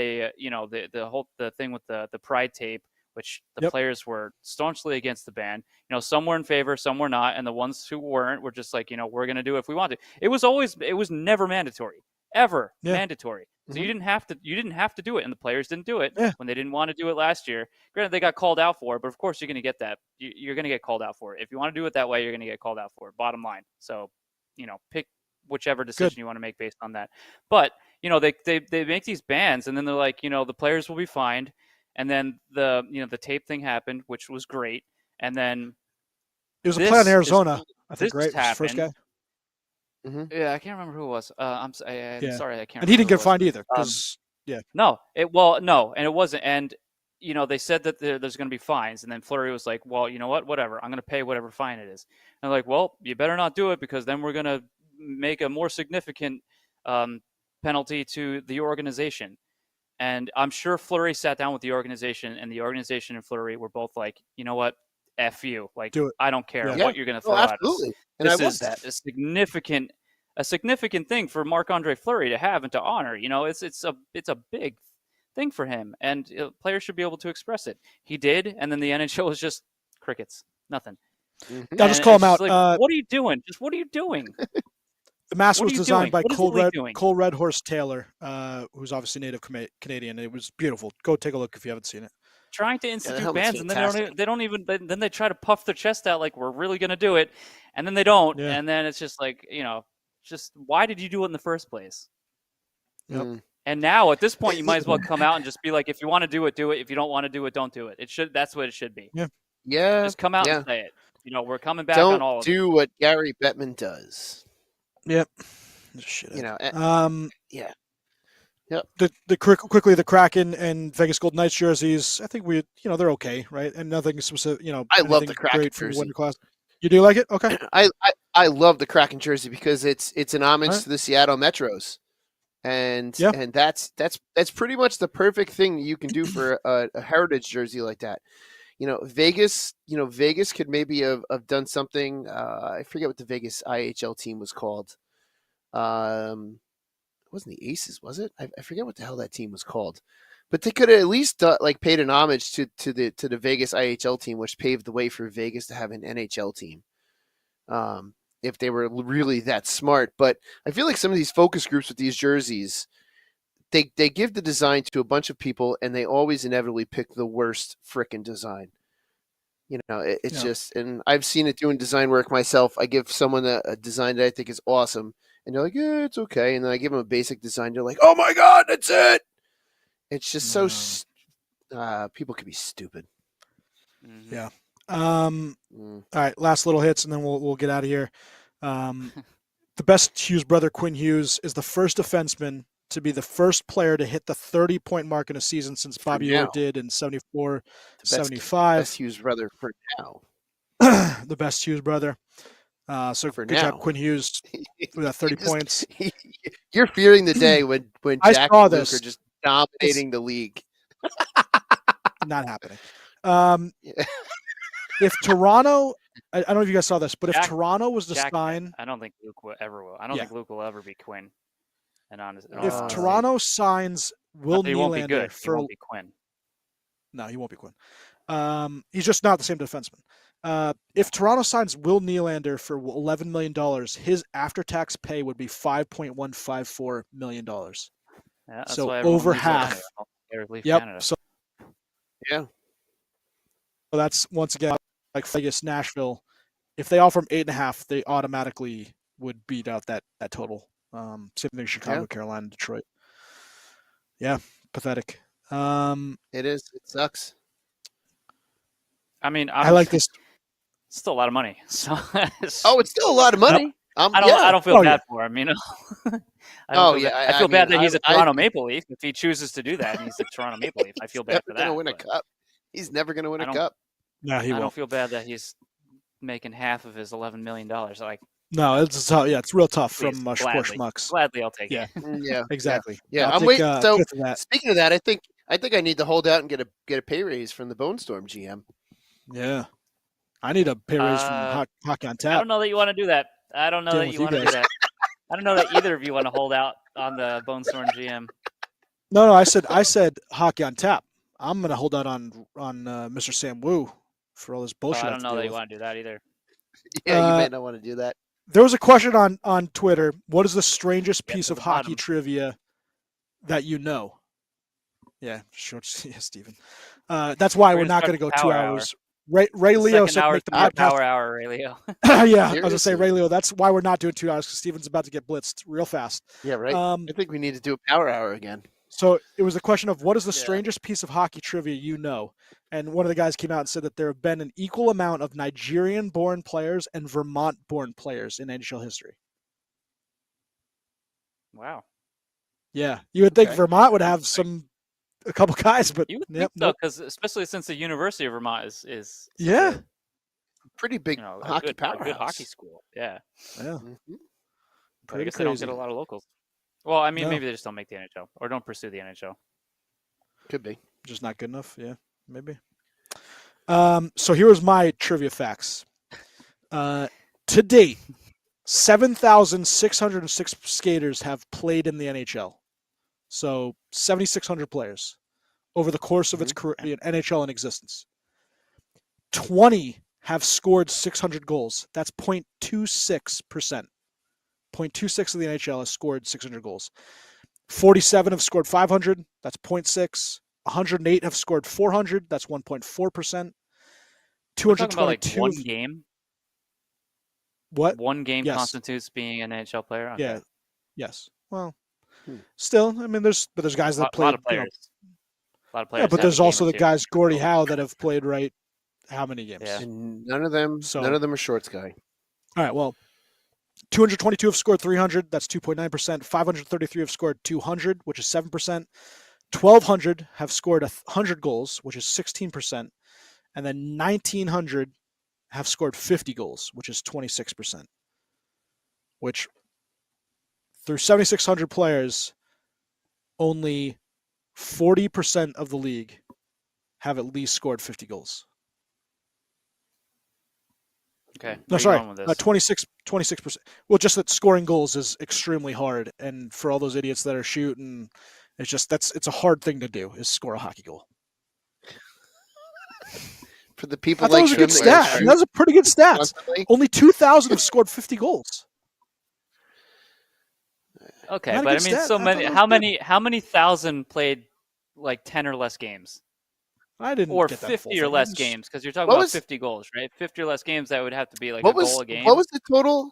thing with the pride tape which the players were staunchly against the ban. You know, some were in favor, some were not, and the ones who weren't were just like, you know, we're going to do it if we want to. It was never mandatory, ever mandatory. So you didn't have to do it, and the players didn't do it when they didn't want to do it last year. Granted, they got called out for it, but of course you're going to get that. You're going to get called out for it. If you want to do it that way, you're going to get called out for it. Bottom line. So, you know, pick whichever decision you want to make based on that. But you know, they make these bans, and then they're like, you know, the players will be fined, and then the tape thing happened, which was great, and then it was a play in Arizona, I think, right? First guy. Mm-hmm. Yeah, I can't remember who it was. I'm sorry, I can't. And he didn't get fined either, because no, and it wasn't. And you know, they said that there's going to be fines, and then Fleury was like, well, you know what, whatever, I'm going to pay whatever fine it is. And I'm like, well, you better not do it, because then we're going to make a more significant penalty to the organization. And I'm sure Fleury sat down with the organization, and the organization and Fleury were both like, you know what, F you. Like, I don't care what you're going to throw at us. And this is a significant thing for Marc-Andre Fleury to have and to honor. You know, it's a big thing for him, and players should be able to express it. He did, and then the NHL was just crickets, nothing. Mm-hmm. I'll just call him out. Like, what are you doing? Just what are you doing? The mask was designed by Cole Red Horse Taylor, who's obviously native Canadian. It was beautiful. Go take a look if you haven't seen it. Trying to institute bans, and then then they try to puff their chest out like we're really going to do it, and then they don't, and then it's just like, you know, just why did you do it in the first place? Yep. And now at this point, you might as well come out and just be like, if you want to do it, do it. If you don't want to do it, don't do it. That's what it should be. Yeah. Just come out and say it. You know, we're coming back on all of it. Don't do what Gary Bettman does. Yep. Shit. You know. Yeah. Yep. Quickly, the Kraken and Vegas Golden Knights jerseys, I think they're okay, right? And nothing specific, I love the Kraken great jersey. From the class. You do like it? Okay. I love the Kraken jersey because it's an homage to the Seattle Metros. And that's pretty much the perfect thing you can do for a heritage jersey like that. You know, Vegas could maybe have done something. I forget what the Vegas IHL team was called. It wasn't the Aces, was it? I forget what the hell that team was called. But they could have at least paid an homage to the Vegas IHL team, which paved the way for Vegas to have an NHL team. If they were really that smart. But I feel like some of these focus groups with these jerseys, they give the design to a bunch of people, and they always inevitably pick the worst frickin' design. You know, it's just, and I've seen it doing design work myself. I give someone a design that I think is awesome, and they're like, yeah, it's okay. And then I give them a basic design. They're like, oh my God, that's it. It's just so, people can be stupid. Yeah. All right, last little hits, and then we'll get out of here. The best Hughes brother, Quinn Hughes, is the first defenseman to be the first player to hit the 30-point mark in a season since Bobby Orr did in 74, 75. Best Hughes brother for now. The best Hughes brother. So good job, Quinn Hughes, with that 30 points. You're fearing the day when Jack and Luke are just dominating the league. Not happening. If Toronto, I don't know if you guys saw this, but if Toronto was to sign, I don't think Luke will ever will. I don't think Luke will ever be Quinn. And if Toronto signs Will he won't be Nylander good. for, he won't be Quinn. No, he won't be Quinn. He's just not the same defenseman. If Toronto signs Will Nylander for $11 million, his after-tax pay would be $5.154 million. Yeah, that's so why over half. Canada. So that's once again like Vegas, Nashville. If they offer him 8.5, they automatically would beat out that total. Same thing, Chicago, Carolina, Detroit. Yeah, pathetic. It is. It sucks. I mean, I like this. It's still a lot of money. So it's still a lot of money. I don't feel bad for him. You know. I feel bad that he's a Toronto Maple Leaf. If he chooses to do that, and he's a Toronto Maple Leaf, I feel bad for that. He's never going to win a cup. He's never going to win a cup. No, he won't. I don't feel bad that he's making half of his $11 million. Like, no, it's tough. Yeah, it's real tough from Schmucks. Gladly, I'll take it. Yeah, exactly. Yeah, I'm waiting. So speaking of that, I think I need to hold out and get a pay raise from the Bone Storm GM. Yeah, I need a pay raise from Hockey on Tap. I don't know that you want to do that. I don't know that you want to do that. I don't know that either of you want to hold out on the Bone Storm GM. No, I said Hockey on Tap. I'm gonna hold out on Mr. Sam Wu for all this bullshit. I I don't have to know deal that you with. want to do that either. Yeah, you may not want to do that. There was a question on Twitter. What is the strangest Get piece to of the hockey bottom. trivia that you know? Yeah, sure. Yeah, Steven. That's why we're We're gonna not start going to the go 2 power hour. hours. Ray The Leo second said hour make is the gonna be a podcast. power hour, Ray Leo. Yeah, I was going to say Seriously. Ray Leo. That's why we're not doing 2 hours because Steven's about to get blitzed real fast. Yeah, right. I think we need to do a power hour again. So it was the question of what is the Yeah. strangest piece of hockey trivia you know? And one of the guys came out and said that there have been an equal amount of Nigerian-born players and Vermont-born players in NHL history. Wow. Yeah, you would think Okay. Vermont would have a couple guys, but You would yep, think so, nope. because especially since the University of Vermont is such Yeah, Pretty big a hockey good powerhouse. hockey school. Yeah. yeah, Mhm. But I pretty guess they don't crazy. get a lot of locals. Well, I mean, No. maybe they just don't make the NHL or don't pursue the NHL. Could be. Just not good enough. Yeah, maybe. So here was my trivia facts. To date, 7,606 skaters have played in the NHL. So 7,600 players over the course of its career, NHL in existence. 20 have scored 600 goals. That's 0.26%. 0.26 of the NHL has scored 600 goals. 47 have scored 500. That's 0.6. 108 have scored 400. That's 1.4%. We're talking about like 222. one game. What? One game Yes. constitutes being an NHL player. Okay. Yeah. Yes. Well, Hmm. still, I mean, there's guys that A played. lot of players. A lot of players. Yeah, but have a there's game also or the two. guys, Gordie Howe, that have played right. How many games? Yeah. And none of them are shorts guy. All right. Well, 222 have scored 300. That's 2.9%. 533 have scored 200, which is 7%. 1,200 have scored 100 goals, which is 16%. And then 1,900 have scored 50 goals, which is 26%. Which, through 7,600 players, only 40% of the league have at least scored 50 goals. Okay. No, Where sorry, you going with this? 26%. Well, just that scoring goals is extremely hard, and for all those idiots that are shooting, it's a hard thing to do, is score a hockey goal. For the people I thought it was a good Trim that stat. That was a pretty good stat. constantly. Only 2,000 have scored 50 goals. Okay, Not a but I good mean, stat. so I thought many. it was How good. many? How many thousand played like 10 or less games, I didn't or get that 50 full or thing. less games? Because you're talking What about was- 50 goals, right? 50 or less games. That would have to be like What a goal was a game. what was the total?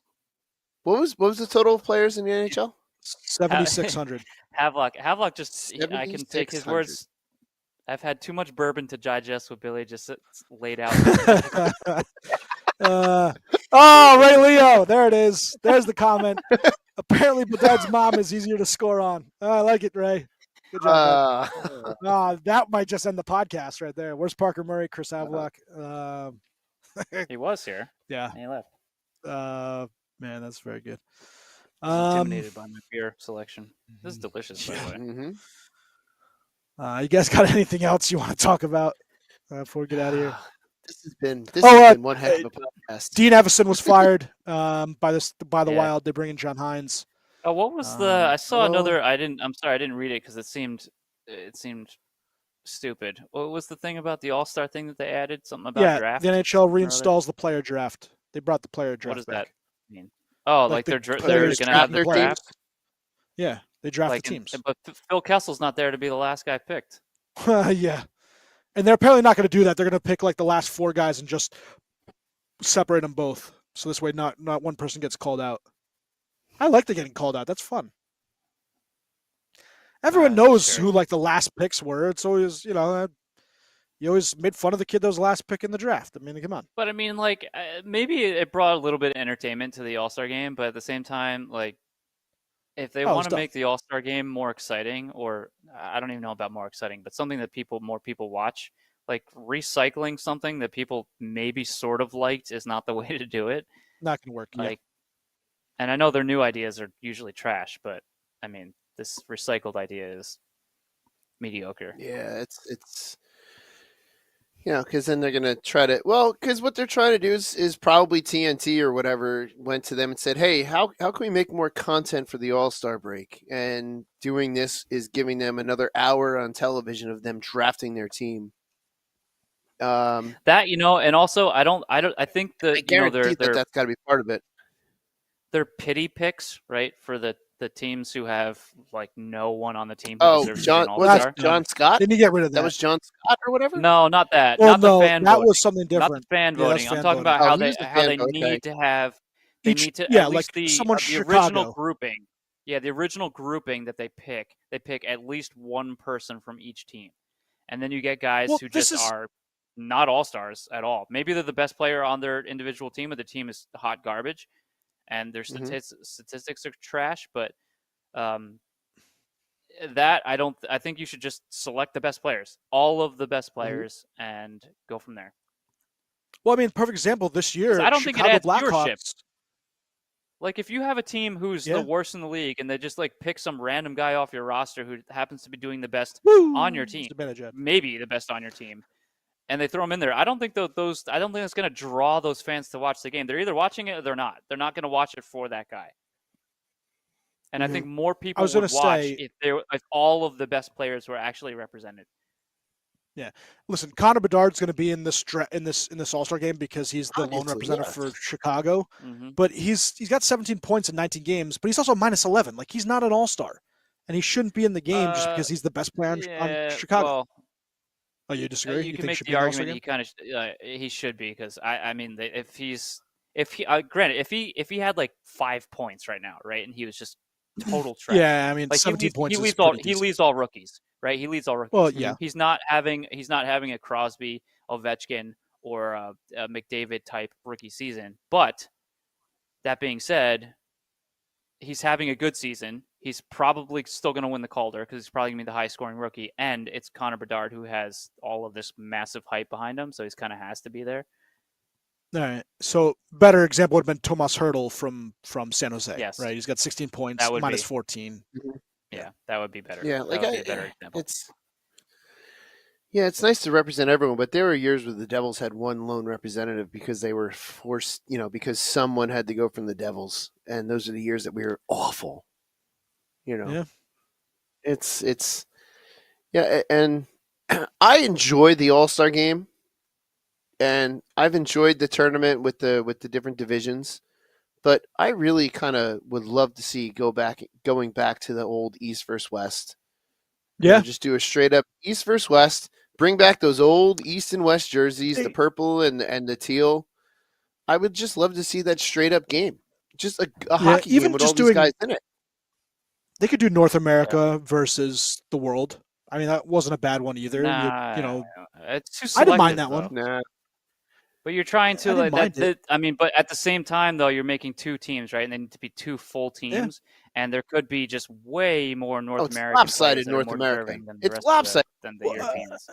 What was the total of players in the NHL? 7,600. Havelock just. I can take his 7,600. words. I've had too much bourbon to digest what Billy just laid out. Ray Leo. There it is. There's the comment. Apparently, Bedard's mom is easier to score on. I like it, Ray. Good job, bud. That might just end the podcast right there. Where's Parker Murray, Chris Havelock? He was here. Yeah. And he left. Man, that's very good. Intimidated by my beer selection. This is delicious, by the way. Mhm. You guys got anything else you want to talk about before we get out of here? This has been one heck of a podcast. Dean Evison was fired by the Yeah. Wild. They bring in John Hines. Oh, what was the? I saw oh. another. I'm sorry, I didn't read it because it seemed stupid. What was the thing about the All-Star thing that they added? Something about draft. The NHL reinstalls the player draft. They brought the player draft What does back. that mean? Oh, Like like the they're players going to have draft the their draft. Yeah, they draft Like the teams. But Phil Kessel's not there to be the last guy picked. Yeah, and they're apparently not going to do that. They're going to pick like the last 4 guys and just separate them both, so this way not one person gets called out. I like the getting called out. That's fun. Everyone knows sure. who like the last picks were. It's always you always made fun of the kid that was last pick in the draft. I mean, come on. But I mean, like maybe it brought a little bit of entertainment to the All-Star game, but at the same time, like if they want to make the All-Star game more exciting, or I don't even know about more exciting, but something that more people watch, like recycling something that people maybe sort of liked is not the way to do it. Not going to work. Like, and I know their new ideas are usually trash, but I mean, this recycled idea is mediocre. Yeah, it's Because then they're gonna try to. Well, because what they're trying to do is probably TNT or whatever went to them and said, "Hey, how can we make more content for the All-Star break?" And doing this is giving them another hour on television of them drafting their team. That and also I think I that guarantee that's got to be part of it. They're pity picks, right, for the teams who have like no one on the team who Oh, deserves to be an was All-Star. it John Scott? Didn't you get rid of that? That was John Scott or whatever. No, not that. Well, not the fan that voting. was something Not different. the fan Yeah, that's voting. fan I'm talking voting. about how he they was the fan vote, okay. need to have they Each- need to yeah, at like least someone the Chicago. original grouping. Yeah, the original grouping that they pick at least one person from each team, and then you get guys Well, who this just is- are not all-stars at all. Maybe they're the best player on their individual team, but the team is hot garbage, and their statistics are trash. But that I think you should just select the best players, all of the best players, and go from there. Well, I mean, perfect example this year. I don't think it Chicago adds Blackhawks. viewership. Like if you have a team who's the worst in the league and they just like pick some random guy off your roster who happens to be doing the best on your team, maybe the best on your team, and they throw him in there, I don't think those. I don't think it's going to draw those fans to watch the game. They're either watching it or they're not. They're not going to watch it for that guy. And I think more people would watch if all of the best players were actually represented. Yeah, listen, Connor Bedard's going to be in this All-Star game because he's the lone representative for Chicago. Mm-hmm. But he's got 17 points in 19 games, but he's also -11. Like he's not an All-Star, and he shouldn't be in the game just because he's the best player on Chicago. Well, oh, you disagree? You can make the argument he kind of he should be because I mean if he granted if he had like 5 points right now, right, and he was just total trash. Yeah, I mean, like 17 points. He leads all rookies, right? He leads all rookies. Well, yeah. He's not having a Crosby, Ovechkin, or a McDavid type rookie season. But that being said, he's having a good season. He's probably still going to win the Calder because he's probably going to be the highest scoring rookie. And it's Connor Bedard who has all of this massive hype behind him, so he's kind of has to be there. All right. So better example would have been Tomas Hertl from San Jose. Yes. Right. He's got 16 points, -14. Yeah, that would be better. Yeah, like that would be a better example. It's nice to represent everyone, but there were years where the Devils had one lone representative because they were forced, because someone had to go from the Devils, and those are the years that we were awful. Yeah. It's and I enjoy the All-Star game. And I've enjoyed the tournament with the different divisions, but I really kind of would love to see going back to the old East versus West. Yeah, just do a straight up East versus West. Bring back those old East and West jerseys, the purple and the teal. I would just love to see that straight up game, just a hockey game with all these guys in it. They could do North America versus the world. I mean, that wasn't a bad one either. Nah, it's too selective, I didn't mind that one. Nah. But you're trying to but at the same time though, you're making two teams, right? And they need to be two full teams, and there could be just way more North American. Lopsided North America. It's lopsided than the Europeans.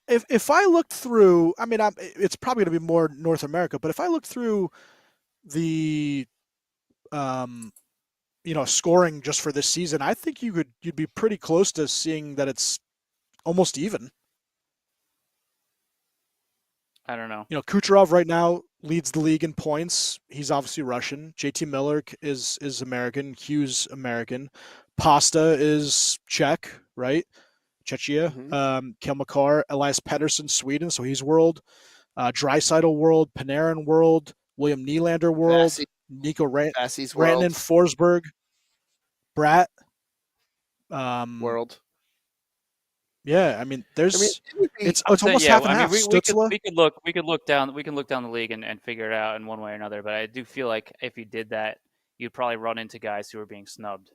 If I looked through, I mean, it's probably going to be more North America. But if I look through the, scoring just for this season, I think you'd be pretty close to seeing that it's almost even. I don't know. Kucherov right now leads the league in points. He's obviously Russian. JT Miller is American. Hughes American. Pasta is Czech, right? Czechia. Kale McCarr, Elias Pettersson, Sweden, so he's world. Draisaitl world. Panarin world. William Nylander world. Nico Rantanen, Forsberg. Bratt. World. Yeah, I mean, it's almost half and half. We could look down the league and figure it out in one way or another. But I do feel like if you did that, you'd probably run into guys who are being snubbed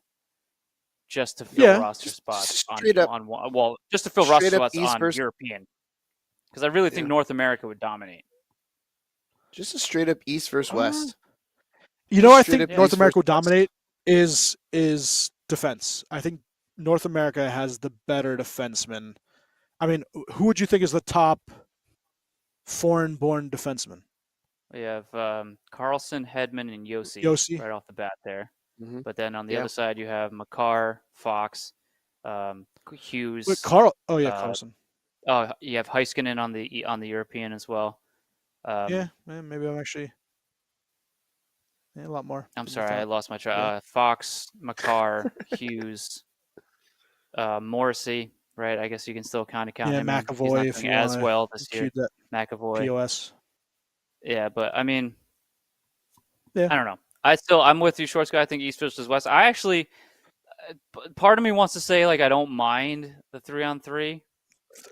just to fill roster spots on European. Because I really think North America would dominate. Just a straight up East versus West. I think North America would dominate is defense. I think North America has the better defenseman. I mean, who would you think is the top foreign-born defenseman? We have Carlson, Hedman, and Yossi right off the bat there. Mm-hmm. But then on the other side, you have Makar, Fox, Hughes. Carlson. Oh, you have Heiskanen on the European as well. Yeah, maybe I'm actually a lot more. I'm than you sorry, I thought. lost my track. Yeah. Fox, McCarr, Hughes, Morrissey. Right, I guess you can still kind of count Yeah, him in. He's McAvoy not if doing you as want well to this year. cue that McAvoy. POS. Yeah, but I mean, Yeah. I don't know. I'm with you, Shorts guy. I think East versus West. I actually, part of me wants to say like I don't mind the 3-on-3.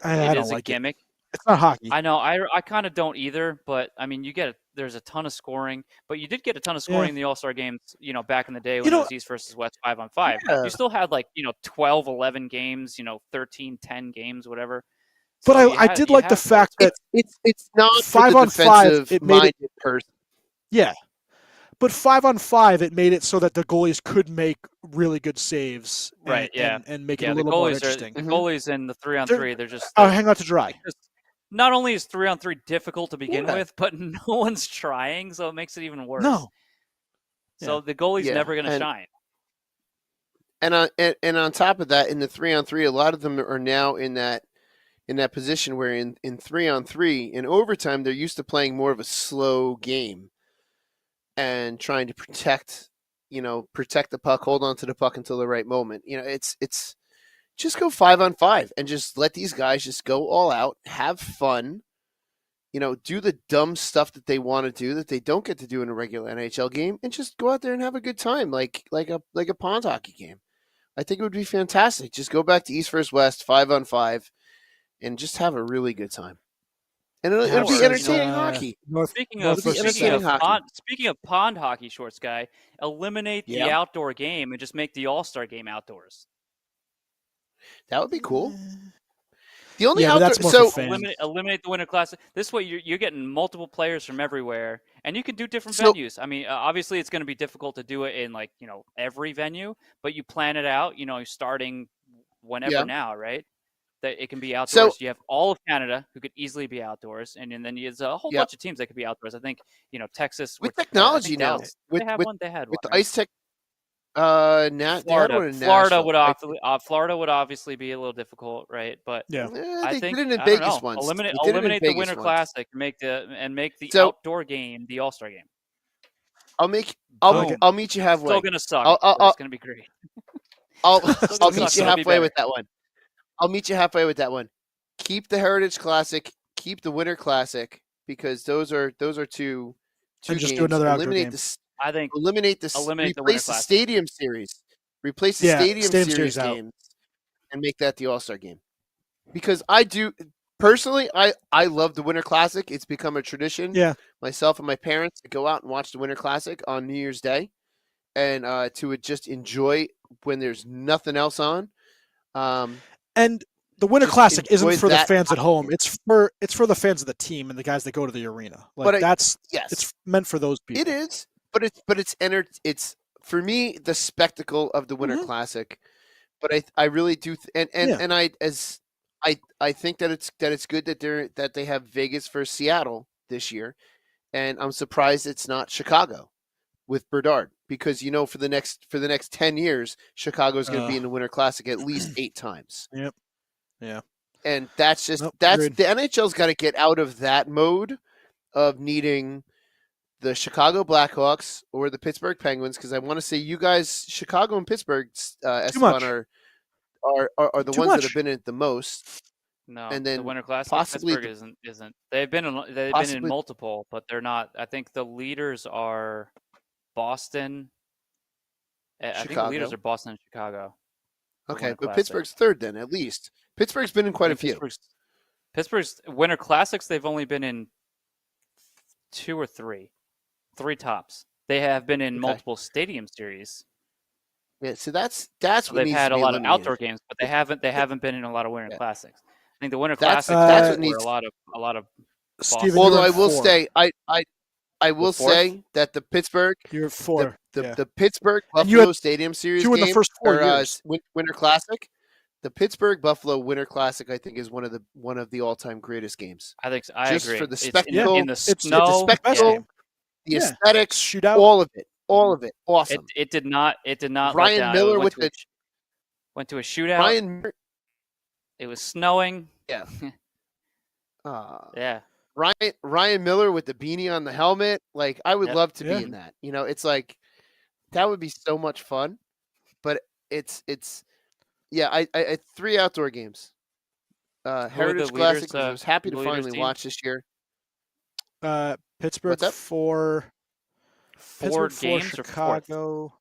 I It don't is a like it. gimmick. It's not hockey. I know. I kind of don't either. But I mean, there's a ton of scoring. But you did get a ton of scoring in the All-Star games. Back in the day when it was East versus West 5-on-5. Yeah. You still had like 12, 11 games. 13, 10 games, whatever. But So I did like the fact that it's not for 5 the on 5, defensive it made minded person. Yeah. But 5-on-5, it made it so that the goalies could make really good saves, right. Yeah. and make it Yeah, a the little more goalies interesting. the goalies in the 3-on-3. They're just Hang on to dry. not only is 3-on-3 difficult to begin Yeah. with, but no one's trying, so it makes it even worse. No. So the goalie's Yeah, never going to shine. And on top of that, in the 3-on-3, a lot of them are now in that position where in 3-on-3 in overtime they're used to playing more of a slow game and trying to protect the puck, hold on to the puck until the right moment. It's just go 5-on-5 and just let these guys just go all out, have fun. Do the dumb stuff that they want to do that they don't get to do in a regular NHL game, and just go out there and have a good time, like a pond hockey game. I think it would be fantastic. Just go back to East versus West, 5-on-5, and just have a really good time. And it'll be entertaining hockey. Speaking of pond hockey, Shorts guy, eliminate the outdoor game and just make the All-Star game outdoors. That would be cool. The only that's more for fans. Eliminate the Winter Classic. This way, you're getting multiple players from everywhere, and you can do different venues. I mean, obviously, it's going to be difficult to do it in every venue, but you plan it out. Starting whenever now, right? That it can be outdoors. You have all of Canada who could easily be outdoors, and then there's a whole bunch of teams that could be outdoors. I think Texas with technology now. Dallas, they had one. With the ice tech. Florida would obviously be a little difficult, right? But I think did it in Vegas once. Eliminate the Winter Classic, make the outdoor game the All-Star game. I'll meet you halfway. Still gonna suck. It's gonna be great. I'll meet you halfway with that one. I'll meet you halfway with that one. Keep the Heritage Classic. Keep the Winter Classic, because those are two and just games. do another outdoor game. I think eliminate the Stadium Series. Replace the Stadium Series games and make that the All-Star game. Because I do personally, I love the Winter Classic. It's become a tradition. Yeah. Myself and my parents to go out and watch the Winter Classic on New Year's Day, and to just enjoy when there's nothing else on. And the Winter Classic isn't for the fans at home. It's for the fans of the team and the guys that go to the arena. It's meant for those people. It is, but it's for me the spectacle of the Winter Classic. But I really do, I think that it's good that they have Vegas for Seattle this year, and I'm surprised it's not Chicago with Bedard, because for the next 10 years Chicago is going to be in the Winter Classic at least 8 times. Yep. Yeah. And the NHL's got to get out of that mode of needing the Chicago Blackhawks or the Pittsburgh Penguins, because I want to say you guys, Chicago and Pittsburgh, Esteban, are the ones that have been in it the most. No, and then the Winter Classic, possibly Pittsburgh isn't. They've been in multiple, but they're not. I think the leaders are Boston. I think the leaders are Boston and Chicago. Okay, but Pittsburgh's third then, at least. Pittsburgh's been in quite a few. Pittsburgh's Winter Classics, they've only been in 2 or 3 tops. They have been in multiple Stadium Series. Yeah, so that's what they've had a lot of outdoor games, but they haven't been in a lot of Winter Classics. I think the Winter Classics that's what needs a lot of. Steven, although I will say, I will say that the Pittsburgh, you're 4, the Pittsburgh Buffalo Stadium Series game, in the first 4 years. Winter Classic. The Pittsburgh Buffalo Winter Classic, I think, is one of the all-time greatest games. I think so. I agree. For the spectacle, in the snow, the spectacle, the aesthetics, shootout, all of it, awesome. It did not. Ryan Miller went to a shootout. It was snowing. Yeah. Yeah. Ryan Miller with the beanie on the helmet. Like, I would Yep. love to Yeah. be in that. It's like that would be so much fun. But it's yeah. I 3 outdoor games. Heritage leaders, Classic, which I was happy the to leaders finally team? watch this year. Pittsburgh What's up? 4. 4 Pittsburgh 4, games or fourth? Chicago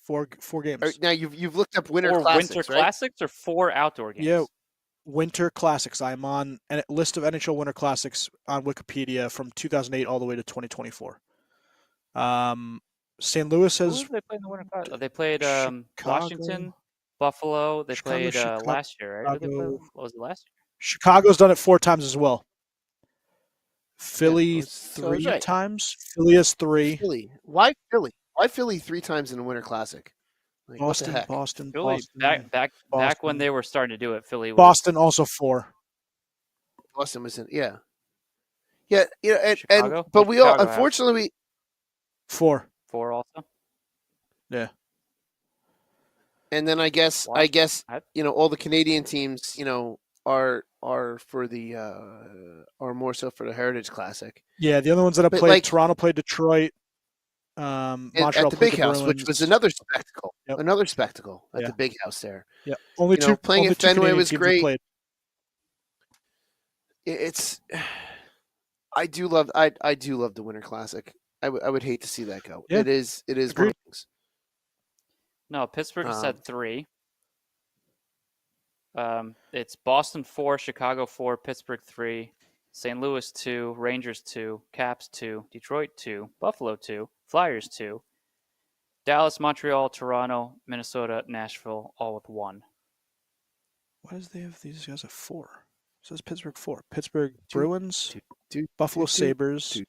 4 games. Now you've looked up Winter 4 Classics, Winter right? Classics or 4 outdoor games? Yeah. Winter Classics. I'm on a list of NHL Winter Classics on Wikipedia from 2008 all the way to 2024. St. Louis Who has did they play in the Winter Classics? They played Chicago, Washington, Buffalo. They Chicago, played Chicago, last year, right? Who did they play? Chicago. What was it last year? Chicago's done it 4 times as well. Philly so I was 3 right. times. Philly has 3. Philly. Why Philly? Why Philly 3 times in the Winter Classic? Like, what the Boston, heck? Boston, Philly Boston. back when Boston. they were starting to do it. Philly was Boston also 4. Boston was in. Yeah. And Chicago? but What we all Chicago have? unfortunately 4. 4 also. Yeah. and then I guess I- all the Canadian teams are for the are more so for the Heritage Classic. Yeah, the other ones that have But, played, like- Toronto played Detroit. And Montreal at the played Big House, which was Bruins. another spectacle. Yep. Another spectacle at Yeah. the Big House there. Yeah, only two. playing only at 2 Fenway Canadian was teams have great. played. It's I do love the Winter Classic. I would hate to see that go. Yeah. It is one Agreed. of things. No, Pittsburgh has Um, had 3. It's Boston 4, Chicago 4, Pittsburgh 3, St. Louis 2, Rangers 2, Caps 2, Detroit 2, Buffalo 2, Flyers 2, Dallas, Montreal, Toronto, Minnesota, Nashville, all with 1. Why does they have these guys at 4? It says Pittsburgh 4. Pittsburgh Bruins, Buffalo toot, Sabres,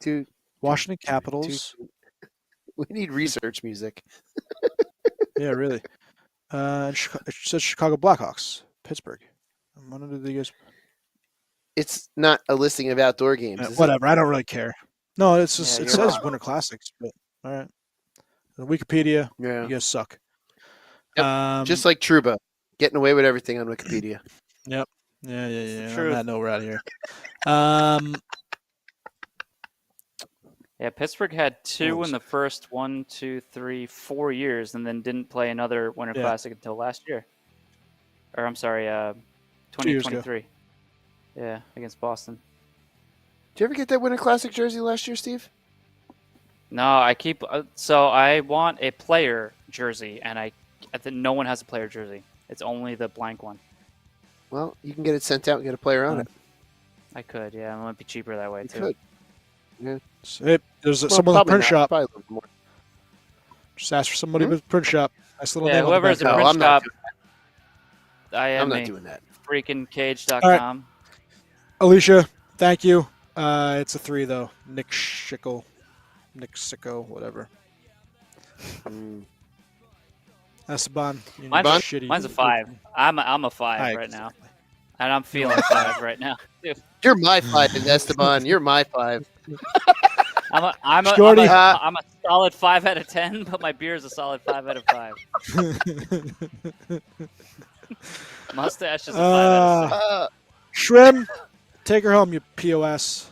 Toot. Washington Capitals. We need research music. Yeah, really. And it says Chicago Blackhawks, Pittsburgh. I'm wondering if they guys. It's not a listing of outdoor games. is it? Whatever. I don't really care. No, it's just Yeah, it you're says wrong. Winter Classics, but all right. Wikipedia, Yeah. you guys suck. Yep, just like Trouba, getting away with everything on Wikipedia. Yeah. True. On that note, we're out of here. Yeah, Pittsburgh had 2 Wolves. in the first 4 years, and then didn't play another Winter Yeah. Classic until last year. Or I'm sorry, 2 years ago. 2023. Yeah, against Boston. Did you ever get that Winter Classic jersey last year, Steve? No, I keep so I want a player jersey, and I think no one has a player jersey. It's only the blank one. Well, you can get it sent out and get a player on it. I could, yeah, it might be cheaper that way You too. could. There's Well, someone at the probably print not. shop. Probably a little more. Just ask for somebody with a print shop. Nice little Yeah, name on the whoever's back. a No, print I'm not shop, I am I'm not me. doing that. Freakingcage.com. Alicia, thank you. It's a 3 though. Nick Sicko, whatever. Esteban, you Mine's, need a, shitty. mine's a 5. I'm a 5 Hi, right now, and I'm feeling 5 right now. You're my 5, Esteban. You're my 5. I'm a Shorty. solid 5 out of 10, but my beer is a solid 5 out of 5. Mustache is a 5 out of 6. Shrim, take her home, you POS.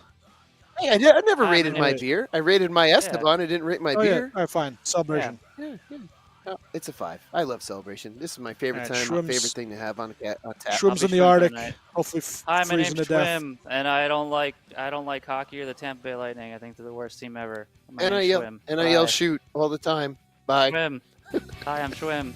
Hey, I never I rated my mean- beer. I rated my Esteban. I didn't rate my Oh yeah, beer. all right, fine. Celebration. Yeah. No, it's a 5. I love celebration. This is my favorite All right, time. My Shrim's- favorite thing to have on tap. Shrim's I'll in be the shrimping Arctic. tonight. Hopefully Hi, my freezing name's to death. Schwim, and I don't like hockey or the Tampa Bay Lightning. I think they're the worst team ever. My And I name's yell Schwim. and I yell Bye. shoot all the time. Bye. Schwim. Hi, I'm Schwim.